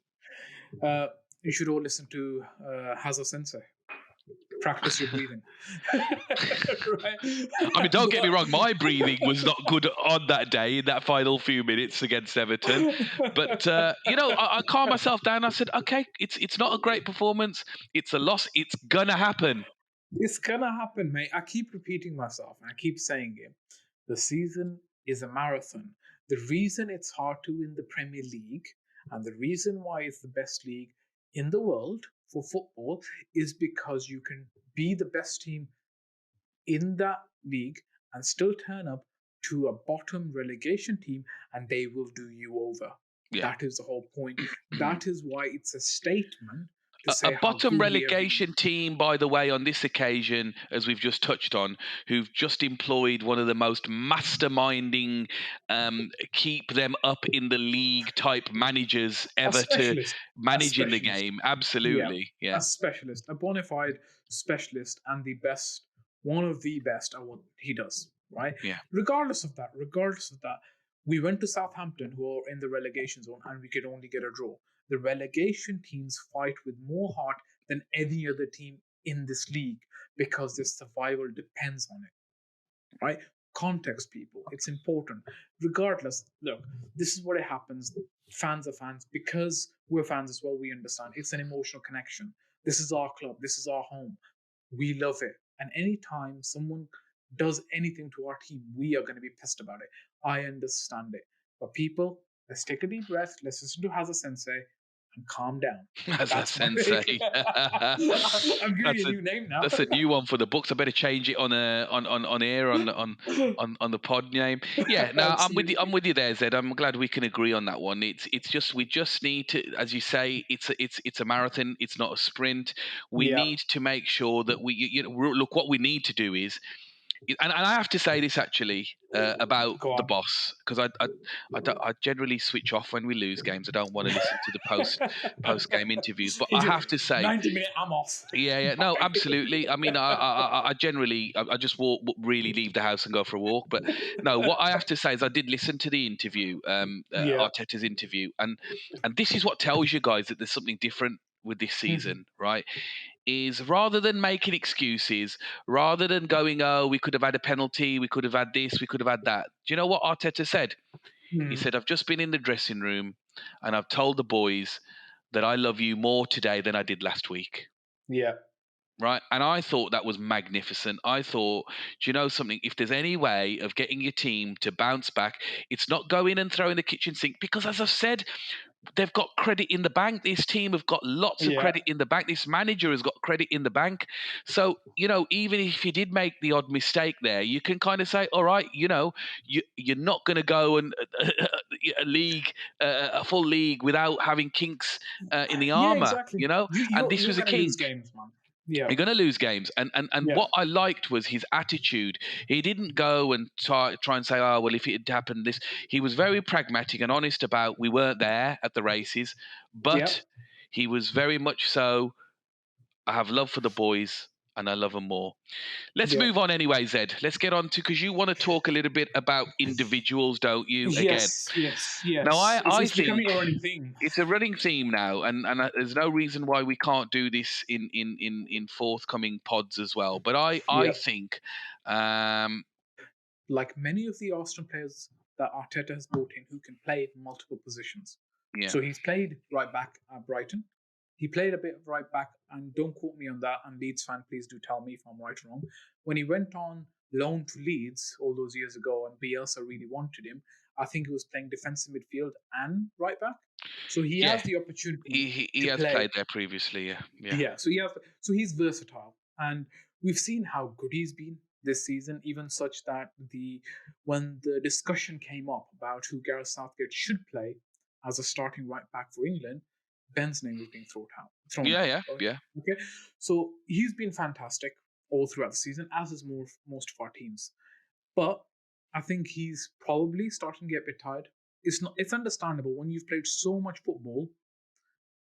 Uh, you should all listen to Hazza Sensei. Practice your breathing. Right? I mean, don't get me wrong, my breathing was not good on that day in that final few minutes against Everton. But I calmed myself down. I said, okay, it's not a great performance. It's a loss. It's gonna happen. It's gonna happen, mate. I keep repeating myself and I keep saying it. The season is a marathon. The reason it's hard to win the Premier League And the reason why it's the best league in the world for football is because you can be the best team in that league and still turn up to a bottom relegation team and they will do you over. Yeah. That is the whole point. That is why it's a statement to A say how bottom good we have been. relegation team, by the way, on this occasion, as we've just touched on, who've just employed one of the most masterminding, keep them up in the league type managers A ever to specialist. A manage in the specialist. game. Yeah. Absolutely. Yeah. A specialist. A bona fide specialist and the best, one of the best at what he does, right? Yeah. Regardless of that, we went to Southampton, who are in the relegation zone, and we could only get a draw. The relegation teams fight with more heart than any other team in this league because their survival depends on it, right? Context, people. It's important. Regardless, look, this is what it happens. Fans are fans. Because we're fans as well, we understand. It's an emotional connection. This is our club. This is our home. We love it. And anytime someone does anything to our team, we are going to be pissed about it. I understand it. But people, let's take a deep breath. Let's listen to Hazza Sensei and calm down. As a sensei. I'm giving you a new name now. That's a new one for the books. I better change it on air on the pod name. Yeah, no, I'm with you there, Zed. I'm glad we can agree on that one. It's just we just need to, as you say, it's a marathon. It's not a sprint. We need to make sure that look, what we need to do is. And I have to say this actually about the boss, because I generally switch off when we lose games. I don't want to listen to the post game interviews, but I have to say, 90-minute, I'm off. Yeah, no, absolutely. I mean, I generally I just really leave the house and go for a walk. But no, what I have to say is I did listen to the interview, Arteta's interview, and this is what tells you guys that there's something different with this season, right? Is rather than making excuses, rather than going, oh, we could have had a penalty, we could have had this, we could have had that. Do you know what Arteta said? He said, I've just been in the dressing room and I've told the boys that I love you more today than I did last week. Yeah. Right. And I thought that was magnificent. I thought, do you know something? If there's any way of getting your team to bounce back, it's not going and throwing the kitchen sink, because as I've said, they've got credit in the bank. This team have got lots of credit in the bank. This manager has got credit in the bank. So, even if you did make the odd mistake there, you can kind of say, all right, you're not going to go and a full league without having kinks in the armor, exactly. And this was a kink. Lose games, man. Yeah. You're going to lose games. And what I liked was his attitude. He didn't go and try and say, oh, well, if it had happened this. He was very pragmatic and honest about we weren't there at the races, but he was very much so, I have love for the boys and I love them more. Let's move on anyway, Zed. Let's get on to, because you want to talk a little bit about individuals, don't you? Yes. Now, I it's think becoming a running theme. It's a running theme now, and there's no reason why we can't do this in forthcoming pods as well. But I think, like many of the Arsenal players that Arteta has brought in, who can play multiple positions. Yeah. So he's played right back at Brighton. He played a bit of right back, and don't quote me on that. And Leeds fan, please do tell me if I'm right or wrong. When he went on loan to Leeds all those years ago, and Bielsa really wanted him, I think he was playing defensive midfield and right back. So he has the opportunity. He has played there previously. So he's versatile, and we've seen how good he's been this season, even such that when the discussion came up about who Gareth Southgate should play as a starting right back for England, Ben's name was being thrown out. Okay, so he's been fantastic all throughout the season, as is most of our teams. But I think he's probably starting to get a bit tired. It's understandable when you've played so much football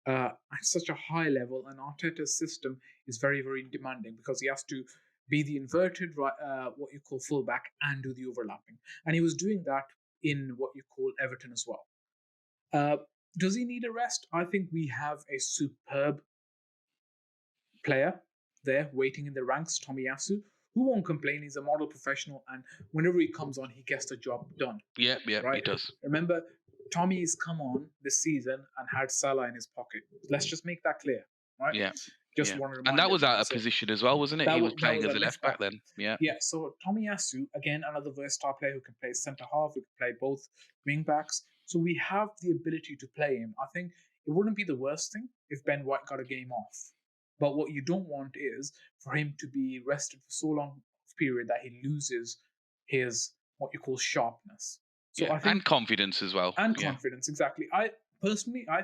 at such a high level, and Arteta's system is very, very demanding because he has to be the inverted what you call fullback and do the overlapping, and he was doing that in what you call Everton as well. Does he need a rest? I think we have a superb player there waiting in the ranks, Tomiyasu, who won't complain. He's a model professional, and whenever he comes on, he gets the job done. Yeah, right? He does. Remember, Tommy's come on this season and had Salah in his pocket. Let's just make that clear, right? Yeah. Just want to remind and that was out of position as well, wasn't it? He was playing as a left back then. Yeah. Yeah. So Tomiyasu, again, another versatile player who can play centre half, who can play both wing backs. So we have the ability to play him. I think it wouldn't be the worst thing if Ben White got a game off. But what you don't want is for him to be rested for so long a period that he loses his what you call sharpness. So I think and confidence as well. and confidence, exactly. I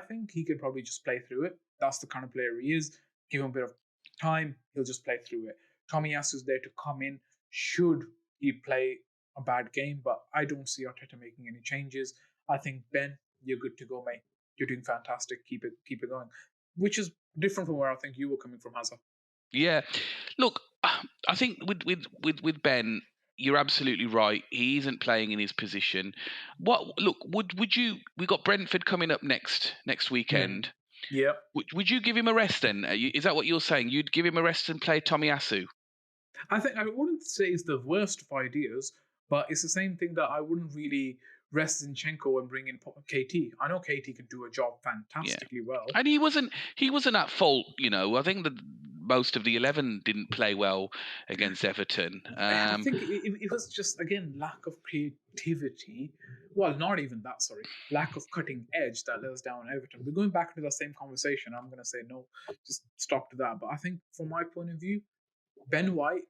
think he could probably just play through it. That's the kind of player he is. Give him a bit of time, he'll just play through it. Tomiyasu's there to come in should he play a bad game, but I don't see Arteta making any changes. I think Ben, you're good to go, mate. You're doing fantastic. Keep it going. Which is different from where I think you were coming from, Hazza. Yeah, look, I think with Ben, you're absolutely right. He isn't playing in his position. Would you? We got Brentford coming up next weekend. Yeah. Would you give him a rest then? Is that what you're saying? You'd give him a rest and play Tomiyasu? I think I wouldn't say it's the worst of ideas, but it's the same thing that I wouldn't really rest Zinchenko and bring in KT. I know KT can do a job fantastically well, and he wasn't at fault. I think that most of the 11 didn't play well against Everton. I think it was just, again, lack of creativity. Well, not even that, sorry. Lack of cutting edge that let us down Everton. We're going back to the same conversation. I'm going to say no, just stop to that. But I think from my point of view, Ben White,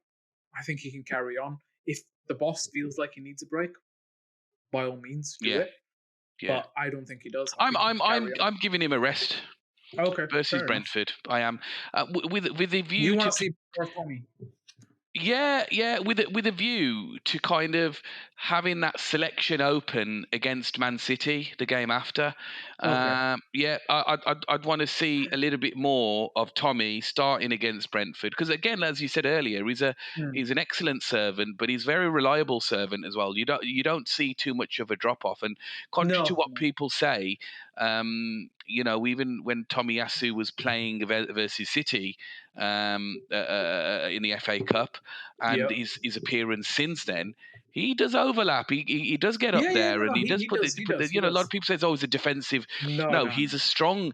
I think he can carry on. If the boss feels like he needs a break, by all means, do it. Yeah. But I don't think he does. I'm giving him a rest. Okay. Versus Brentford, I am with a view. You want to see more Tommy? Yeah, with a view to kind of having that selection open against Man City the game after. Okay. I'd want to see a little bit more of Tommy starting against Brentford because, again, as you said earlier, he's an excellent servant, but he's a very reliable servant as well. You don't see too much of a drop off, and contrary to what people say, even when Tomiyasu was playing versus City in the FA Cup and his appearance since then, he does overlap. He does get up there, and he does put. A lot of people say, "Oh, he's a defensive." No, he's strong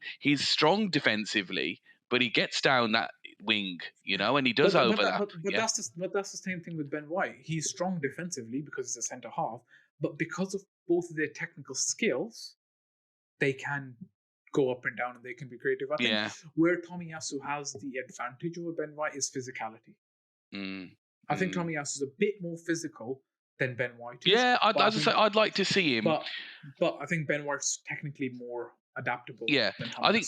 defensively, but he gets down that wing, and he does overlap. But that's the same thing with Ben White. He's strong defensively because he's a centre half, but because of both of their technical skills, they can go up and down and they can be creative. I think where Tomiyasu has the advantage over Ben White is physicality. I think Tomiyasu is a bit more physical than Ben White is. Yeah, I'd like to see him. But I think Ben White's technically more adaptable. Yeah, I think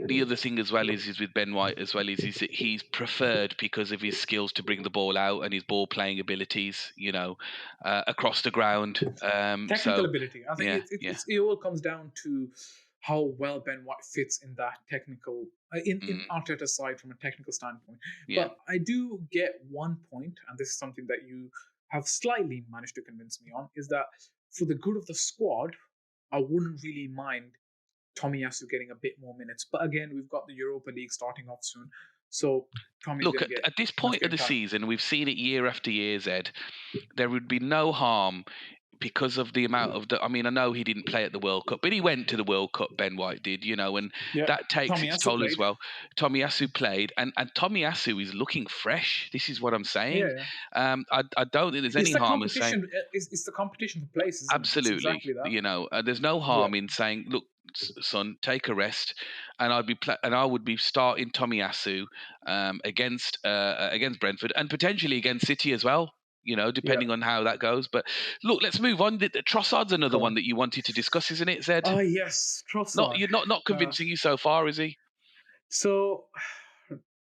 the other thing as well is with Ben White as well is that he's preferred because of his skills to bring the ball out and his ball playing abilities, across the ground. Technical ability. I think it all comes down to how well Ben White fits in that technical, in Arteta's side from a technical standpoint. Yeah. But I do get one point, and this is something that you have slightly managed to convince me on, is that for the good of the squad, I wouldn't really mind Tomiyasu getting a bit more minutes. But again, we've got the Europa League starting off soon. So Tommy's look, at this point of the season, we've seen it year after year, Zed. There would be no harm because of the amount of I know he didn't play at the World Cup, but he went to the World Cup, Ben White did, and that takes its toll as well. Tomiyasu played, and Tomiyasu is looking fresh. This is what I'm saying. Yeah. I don't think there's any harm in saying... It's the competition for places. Absolutely. Exactly that. There's no harm in saying, look, son, take a rest, and I would be starting Tomiyasu against Brentford and potentially against City as well. Depending on how that goes. But look, let's move on. Trossard's another one that you wanted to discuss, isn't it, Zed? Oh, yes, Trossard. You're not convincing you so far, is he? So,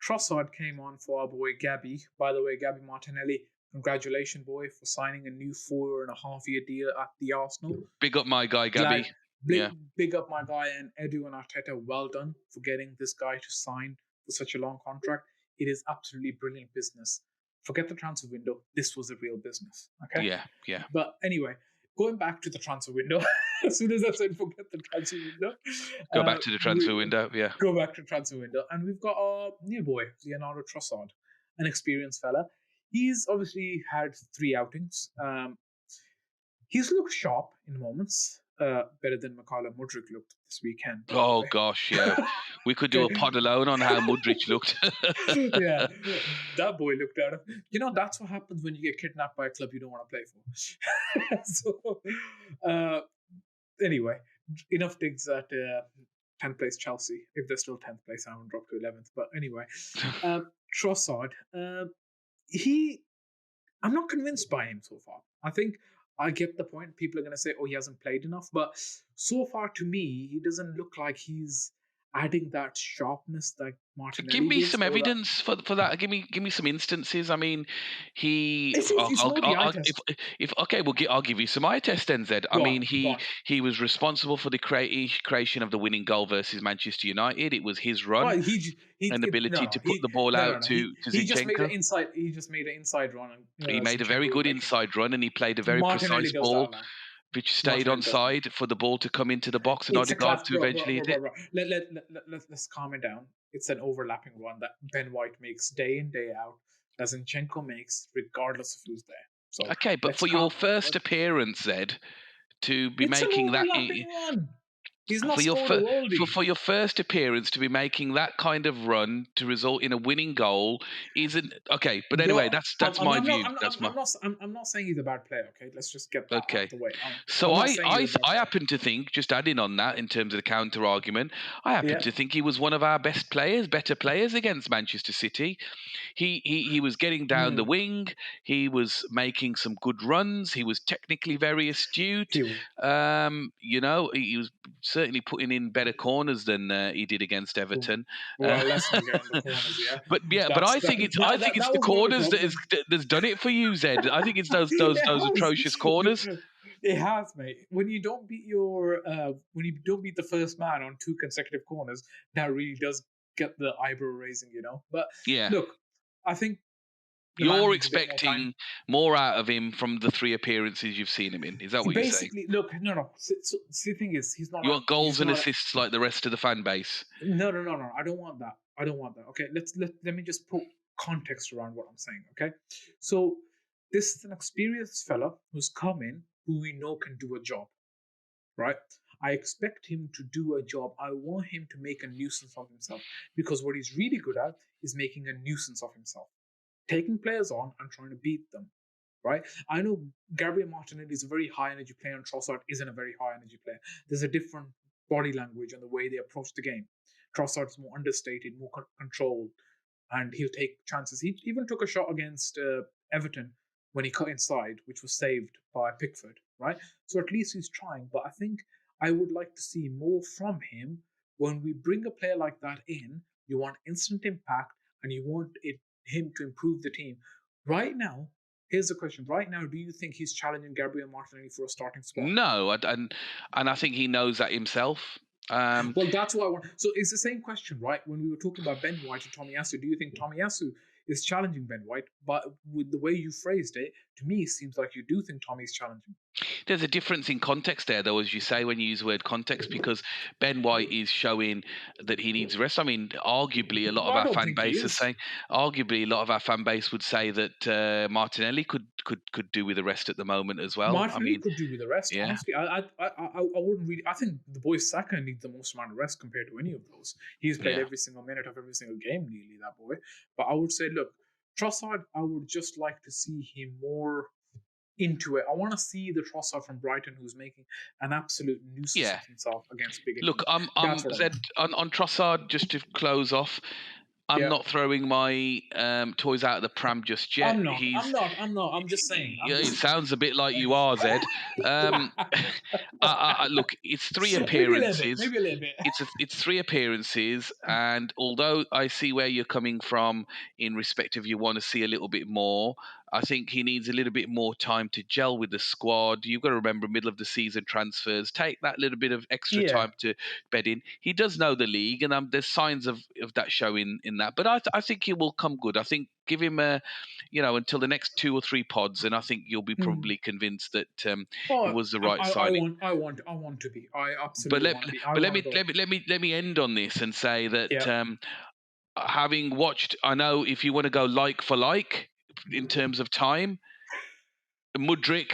Trossard came on for our boy Gabby. By the way, Gabby Martinelli, congratulations, boy, for signing a new 4.5-year deal at the Arsenal. Big up my guy, Gabby. Big up my guy, and Edu and Arteta, well done for getting this guy to sign for such a long contract. It is absolutely brilliant business. Forget the transfer window. This was a real business. Okay. Yeah. But anyway, going back to the transfer window. As soon as I said forget the transfer window, go back to the transfer window. Yeah. Go back to the transfer window, and we've got our new boy, Leonardo Trossard, an experienced fella. He's obviously had 3 outings. He's looked sharp in moments. Better than Mykhailo Mudryk looked this weekend. Oh gosh, yeah. We could do a pod alone on how Mudryk looked. Yeah, that boy looked at him. That's what happens when you get kidnapped by a club you don't want to play for. So, Anyway, enough digs at 10th place Chelsea, if they're still 10th place. I haven't dropped to 11th. But anyway, Trossard, he, I'm not convinced by him so far. I think I get the point. People are going to say, oh, he hasn't played enough. But so far, to me, he doesn't look like he's adding that sharpness that Give Martinelli me gives. some Or that. evidence for that. Give me some instances. I mean, he. It's more the eye If, test. okay, I'll give you some eye test then, Zed. I Go mean, on, go on. he was responsible for the creation of the winning goal versus Manchester United. It was his run Well, and ability to put the ball no, no, out no. to He just made an Zinchenko. inside. He just made an inside run, and He made a very Zinchenko was good making. inside run, and he played a very Martinelli precise does that, ball, man. which stayed Martinelli on does that. side for the ball to come into the box and It's a Odegaard class, to eventually hit it. Let's calm it down. It's an overlapping run that Ben White makes day in day out, that Zinchenko makes regardless of who's there. So Okay, but for your first appearance, Zed, to be it's an making that overlapping run. He's not for your scored a worldie. for your first appearance to be making that kind of run to result in a winning goal isn't okay. But anyway, that's my view. That's my I'm not saying he's a bad player. Okay, let's just get that out okay. of the way. So I'm not saying he's a bad I player. happen to think, just adding on that in terms of the counter argument, I happen Yeah. to think he was one of our best players, better players against Manchester City. He was getting down the wing. He was making some good runs. He was technically very astute. You know, he was certainly putting in better corners than he did against Everton. Well, let's not get on the corners, yeah. But I think it's the was one of the corners problems. that's done it for you, Zed. I think it's those It those has. atrocious corners. It has, mate. When you don't beat when you don't beat the first man on 2 consecutive corners, that really does get the eyebrow raising, you know. But Yeah. look, I think you're expecting more out of him from the 3 appearances you've seen him in. Is that what you're saying? Basically, look, no. So, the thing is, he's not. You want goals and assists like the rest of the fan base? No. I don't want that. Okay, let me just put context around what I'm saying. Okay, so this is an experienced fella who's come in, who we know can do a job, right? I expect him to do a job. I want him to make a nuisance of himself, because what he's really good at is making a nuisance of himself, taking players on and trying to beat them, right? I know Gabriel Martinelli is a very high energy player, and Trossard isn't a very high energy player. There's a different body language and the way they approach the game. Trossard's more understated, more controlled, and he'll take chances. He even took a shot against Everton when he cut inside, which was saved by Pickford, right? So at least he's trying. But I think I would like to see more from him. When we bring a player like that in, you want instant impact and you want him to improve the team. Right now, here's the question. Right now, do you think he's challenging Gabriel Martinelli for a starting spot? No, and I think he knows that himself. Well, that's what I want. So it's the same question, right? When we were talking about Ben White and Tomiyasu, do you think Tomiyasu is challenging Ben White? But with the way you phrased it, to me, it seems like you do think Tommy's challenging. There's a difference in context there, though, as you say, when you use the word context, because Ben White is showing that he needs rest. I mean, arguably, a lot of our fan base is saying, arguably, a lot of our fan base would say that Martinelli could do with a rest at the moment as well. Martinelli could do with a rest. Yeah. Honestly, I wouldn't really. I think the boy Saka needs the most amount of rest compared to any of those. He's played every single minute of every single game, nearly, that boy. But I would say, look, Trossard, I would just like to see him more into it. I want to see the Trossard from Brighton who's making an absolute nuisance of himself against bigger teams. Look, Zed, on Trossard, just to close off, I'm not throwing my toys out of the pram just yet. I'm not. I'm just saying. It sounds a bit like you are, Zed. Look, it's 3 appearances. Maybe a little bit. It's 3 appearances, and although I see where you're coming from in respect of you want to see a little bit more, I think he needs a little bit more time to gel with the squad. You've got to remember, middle of the season transfers, take that little bit of extra time to bed in. He does know the league, and there's signs of that showing in that. But I think he will come good. I think give him until the next 2 or 3 pods, and I think you'll be probably convinced that it was the right signing. I want to be. I absolutely want to be. But let me end on this and say that having watched, I know if you want to go like for like in terms of time, Mudryk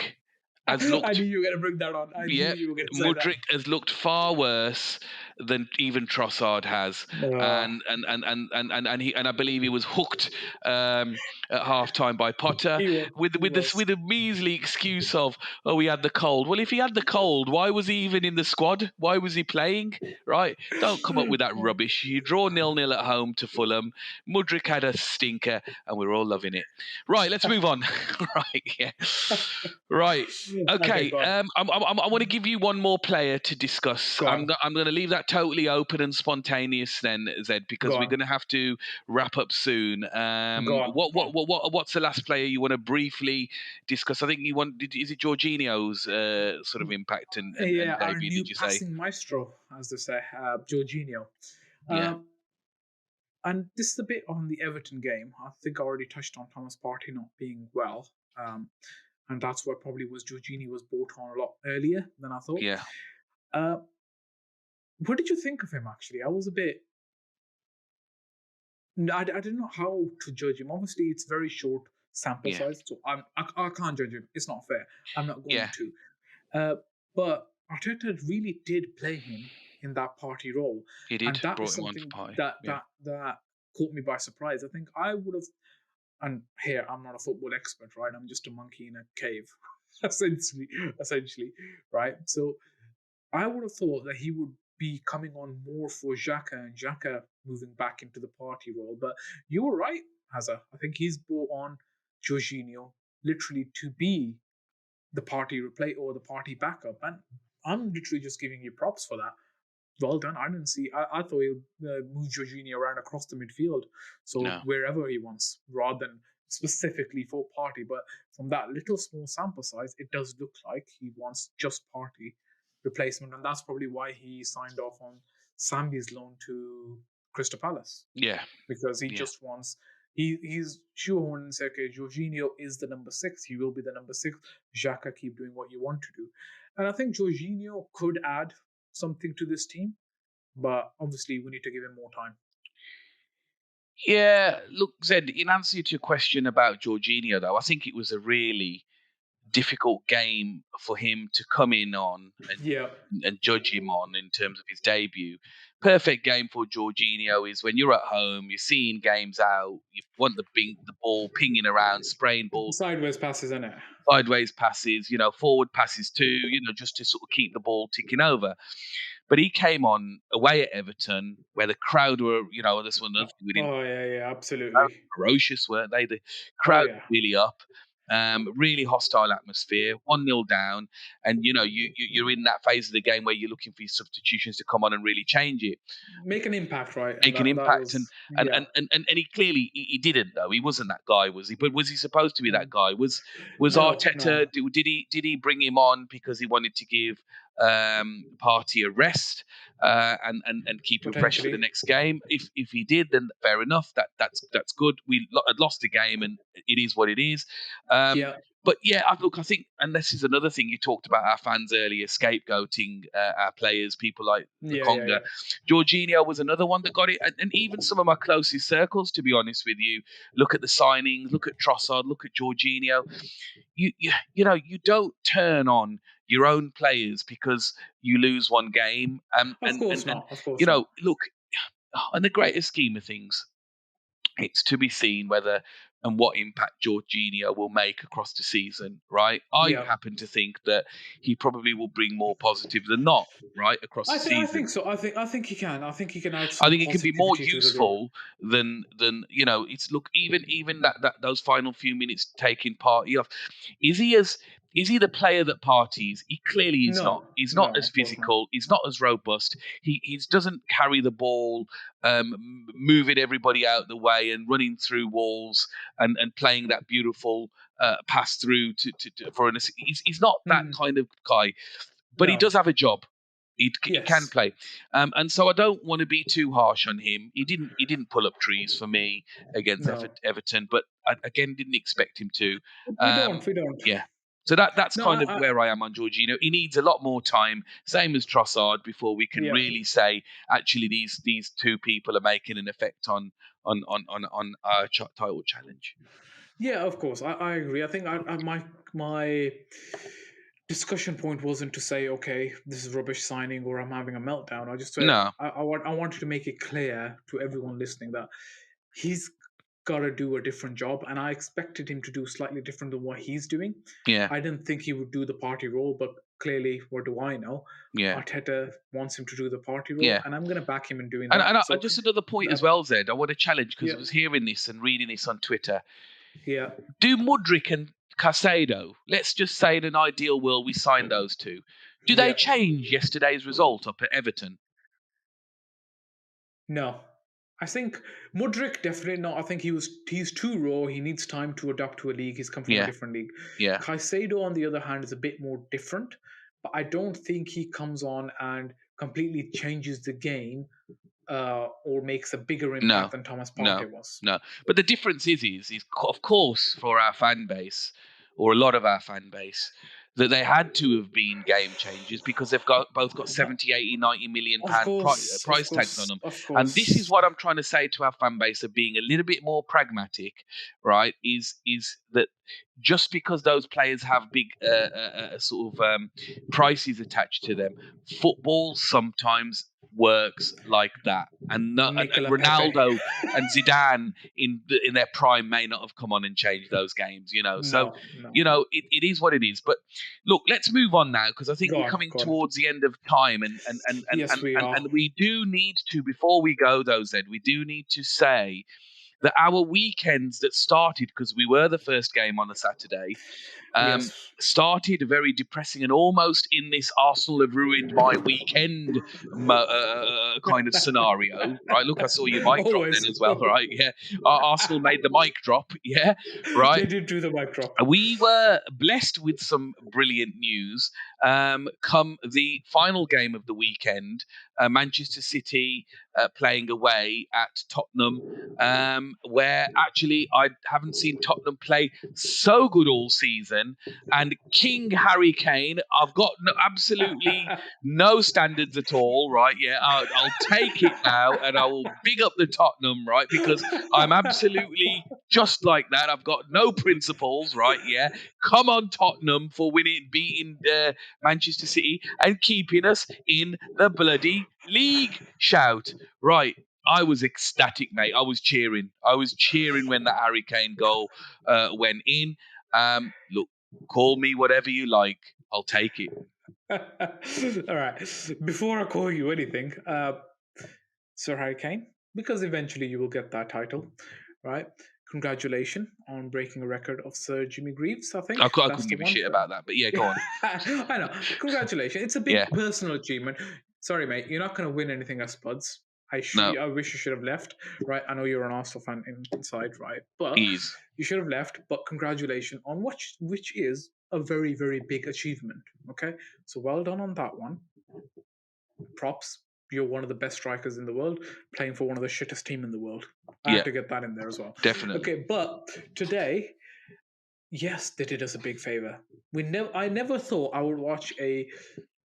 has looked. I knew you were going to bring that on. I knew you were going to say Mudryk has looked far worse than even Trossard has, Uh, and I believe he was hooked at half time by Potter he was. with He was. with a measly excuse of, oh, he had the cold. Well, if he had the cold, why was he even in the squad? Why was he playing? Right? Don't come up with that rubbish. You draw 0-0 at home to Fulham. Mudryk had a stinker, and we're all loving it. Right, let's move on. Right, yeah. Right. Okay, Okay. go on. I want to give you one more player to discuss. Go on. I'm going to leave that totally open and spontaneous then, Zed, because Go we're on. going to have to wrap up soon. Go on. What's the last player you want to briefly discuss? I think you want. Is it Jorginho's sort of impact and Yeah, our debut? new Did you say? passing maestro, as they say, Jorginho. Yeah. And this is a bit on the Everton game. I think I already touched on Thomas Partey not being well. And that's why probably was Jorginho was brought on a lot earlier than I thought. Yeah. Uh, what did you think of him, actually? I was a bit. I didn't know how to judge him. Obviously, it's very short sample Yeah. size, so I can't judge him. It's not fair. I'm not going Yeah. to. But Arteta really did play him in that party role, He and did. that is Brought him on for something Partey. that Yeah. caught me by surprise. I think I would have. And here, I'm not a football expert, right? I'm just a monkey in a cave, essentially, right? So I would have thought that he would be coming on more for Xhaka and Xhaka moving back into the party role. But you were right, Hazza. I think he's brought on Jorginho literally to be the party replay or the party backup. And I'm literally just giving you props for that. Well done. I didn't see. I thought he would move Jorginho around across the midfield, so No. wherever he wants, rather than specifically for Party. But from that little small sample size, it does look like he wants just Party replacement, and that's probably why he signed off on Sambi's loan to Crystal Palace, Yeah. because he Yeah. just wants. He's shoehorned and said, okay, Jorginho is the number 6. He will be the number 6. Xhaka, keep doing what you want to do. And I think Jorginho could add something to this team, but obviously we need to give him more time. Yeah, look, Zed, in answer to your question about Jorginho, though, I think it was a really difficult game for him to come in on Yeah, and judge him on in terms of his debut. Perfect game for Jorginho is when you're at home, you're seeing games out, you want the ball pinging around, spraying balls, sideways passes, isn't it? sideways passes, forward passes too, just to sort of keep the ball ticking over. But he came on away at Everton, where the crowd were, this one another thing we didn't Oh yeah, absolutely. ferocious, weren't they? The Oh crowd yeah, really up. Really hostile atmosphere, 1-0 down, and you're in that phase of the game where you're looking for your substitutions to come on and really change it, make an impact, right? And make an that impact, and was and yeah. and and, and he clearly he didn't though. He wasn't that guy, was he? But was he supposed to be that guy? Was No, Arteta? Did he bring him on because he wanted to give Partey a rest and keep him fresh for the potentially. next game? If he did, then fair enough. That's good. We had lost the game, and it is what it is. Um, Yeah, but yeah, I think, and this is another thing you talked about our fans earlier, scapegoating our players, people like yeah. Conga. Jorginho was another one that got it, and even some of my closest circles, to be honest with you, look at the signings, look at Trossard, look at Jorginho. You don't turn on your own players because you lose one game. Of course not. Of course not. Look, in the greater scheme of things, it's to be seen whether and what impact Jorginho will make across the season, right? I Yeah. happen to think that he probably will bring more positive than not, right, across the I season. think so. I think he can. I think he can add I some think it can be more positivity to the group. useful than it's look even that those final few minutes taking Party off. Is he as is he the player that parties? He clearly is not. No, He's not no, as of course not. physical. He's not as robust. He doesn't carry the ball, moving everybody out the way and running through walls and playing that beautiful pass through for an. He's not that Mm, kind of guy, but he no. does have a job. He can Yes. play, and so I don't want to be too harsh on him. He didn't pull up trees for me against No. Everton, but I, again didn't expect him to. We don't. Um, We don't. yeah, so that's No. kind of where I am on Jorginho. He needs a lot more time, same as Trossard, before we can Yeah. really say actually these two people are making an effect on our title challenge. Yeah, of course. I agree. I think my discussion point wasn't to say, okay, this is rubbish signing or I'm having a meltdown. I just said No. I wanted to make it clear to everyone listening that he's got to do a different job, and I expected him to do slightly different than what he's doing. Yeah. I didn't think he would do the party role, but clearly, what do I know? Yeah. Arteta wants him to do the party role, and and I'm going to back him in doing and, that. and I, So, just another point uh, as well, Zed. I want to challenge because yeah, I was hearing this and reading this on Twitter. yeah, Do Mudryk and Casado, let's just say in an ideal world we sign those two, do they yeah. change yesterday's result up at Everton? No, I think Mudryk definitely not. I think he's too raw. He needs time to adapt to a league. He's come from a Yeah, different league. yeah. Caicedo, on the other hand, is a bit more different, but I don't think he comes on and completely changes the game or makes a bigger No, impact than Thomas no, Partey was. no. But the difference is of course for our fan base, or a lot of our fan base, that they had to have been game changers because they've both got No, 70, 80, 90 million of pound course, of price tags on course, them. of And this is course. what I'm trying to say to our fan base of being a little bit more pragmatic, right? Is that just because those players have big sort of prices attached to them, football sometimes works like that. And, no, and Nicola Pepe. Ronaldo and Zidane in their prime may not have come on and changed those games, you know. So, No, no. it is what it is. But look, let's move on now because I think Go we're on, coming go on. towards the end of time, Yes, we are. and we do need to, before we go though, Zed, we do need to say that our weekends that started, because we were the first game on a Saturday, Yes. started very depressing and almost in this Arsenal have ruined my weekend kind of scenario, right? Look, I saw your mic drop then Always. as well, right? Yeah, Arsenal made the mic drop, yeah, right. They did do the mic drop. We were blessed with some brilliant news. Come the final game of the weekend, Manchester City playing away at Tottenham, where actually I haven't seen Tottenham play so good all season. And King Harry Kane, I've got absolutely no standards at all, right? Yeah, I'll take it now and I will big up the Tottenham, right? Because I'm absolutely just like that. I've got no principles, right? Yeah. Come on, Tottenham, for beating Manchester City and keeping us in the bloody league. Shout. Right. I was ecstatic, mate. I was cheering. I was cheering when the Harry Kane goal went in. Look, call me whatever you like. I'll take it. All right. Before I call you anything, Sir Harry Kane, because eventually you will get that title, right? Congratulations on breaking a record of Sir Jimmy Greaves. I think I that's couldn't the give a one. shit about that, but yeah, go on. I know. Congratulations. It's a Yeah, big personal achievement. Sorry, mate. You're not going to win anything as Spuds. no, I wish you should have left, right? I know you're an Arsenal fan inside, right? But ease. you should have left. But congratulations on which is a very, very big achievement. Okay, so well done on that one. Props. You're one of the best strikers in the world, playing for one of the shittest team in the world. I Yeah, had to get that in there as well. definitely. Okay, but today, yes, they did us a big favor. I never thought I would watch a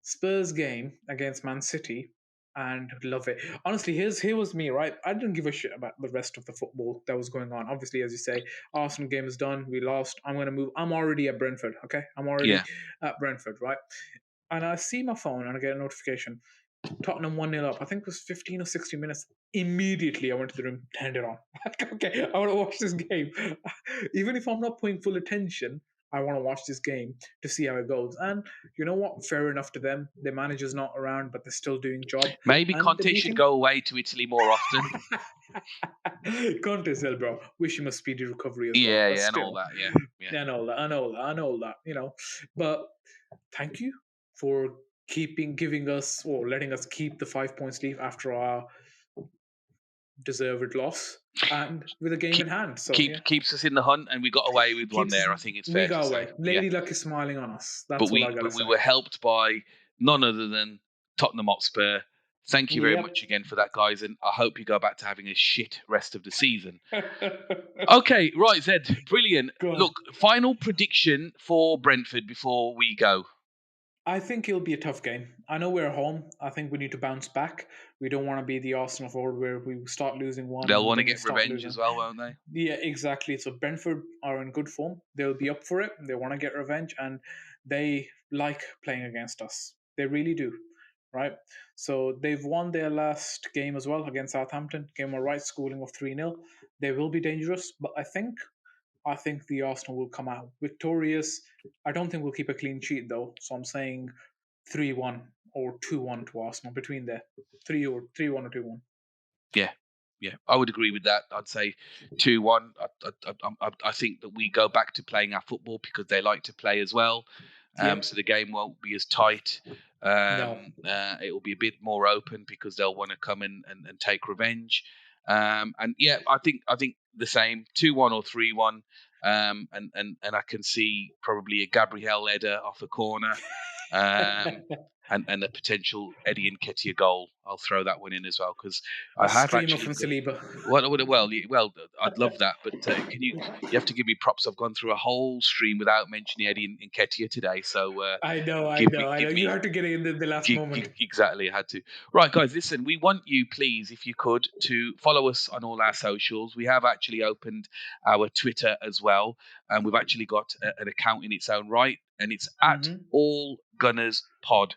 Spurs game against Man City and love it. Honestly, here was me, right? I didn't give a shit about the rest of the football that was going on. Obviously, as you say, Arsenal game is done. We lost. I'm gonna move. I'm already at Brentford. Okay, I'm already Yeah. at Brentford, right? And I see my phone and I get a notification. Tottenham 1-0 up. I think it was 15 or 16 minutes. Immediately, I went to the room, turned it on. Okay, I want to watch this game. Even if I'm not paying full attention, I want to watch this game to see how it goes. And you know what? Fair enough to them. The manager's not around, but they're still doing job. Maybe And they're Conte should beating. go away to Italy more often. Conte still, bro. Wish him a speedy recovery as well. Yeah, But yeah, and all still, that. Yeah, yeah. I know that. I know that. I know that. But thank you for giving us or letting us keep the 5 points lead after our deserved loss and with a game in hand. So yeah, Keeps us in the hunt, and we got away with one keeps there. I think it's we fair to got say. away. Yeah, Lady Luck is smiling on us. but That's what I we gotta we say. were helped by none other than Tottenham Hotspur. Thank you very Yep. much again for that, guys, and I hope you go back to having a shit rest of the season. Okay, right, Zed, brilliant. Go on. Look, final prediction for Brentford before we go. I think it'll be a tough game. I know we're home. I think we need to bounce back. We don't want to be the Arsenal forward where we start losing one They'll and want to then we get start revenge losing. as well, won't they? Yeah, exactly. So Brentford are in good form. They'll be up for it. They want to get revenge, and they like playing against us. They really do, right? So they've won their last game as well against Southampton. Game all right, schooling of 3-0. They will be dangerous, but I think the Arsenal will come out victorious. I don't think we'll keep a clean sheet though, so I'm saying 3-1 or 2-1 to Arsenal between there. 3-1 or 2-1. Yeah, yeah, I would agree with that. I'd say 2-1. I think that we go back to playing our football because they like to play as well. Yep. So the game won't be as tight. No. It will be a bit more open because they'll want to come and take revenge. And yeah, I think the same 2-1 or 3-1. And I can see probably a Gabriel header off a corner. Um, and a potential Eddie Nketiah goal. I'll throw that one in as well because A I have screamer from actually Saliba. well, I'd love that, but can you have to give me props? I've gone through a whole stream without mentioning Eddie Nketiah today, so I know, I give know, me I know. give You me had to get it in the last moment. exactly. I had to. Right, guys, listen. We want you, please, if you could, to follow us on all our socials. We have actually opened our Twitter as well, and we've actually got an account in its own right, and it's at Mm-hmm. All Gunners Pod.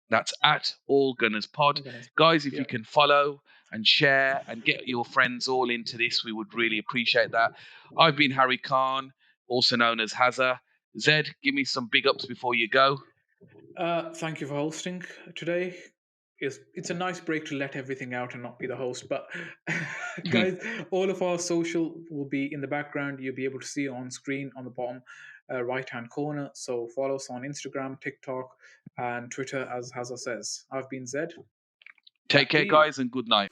That's at All Gunners Pod. Organized. Guys, if you Yep. can follow and share and get your friends all into this, we would really appreciate that. I've been Harry Khan, also known as Hazza. Zed, give me some big ups before you go. Thank you for hosting today. It's a nice break to let everything out and not be the host. But guys, all of our social will be in the background. You'll be able to see it on screen on the bottom right hand corner. So follow us on Instagram, TikTok, and Twitter, as Hazza says. I've been Zed. Take Back to care, you. guys, and good night.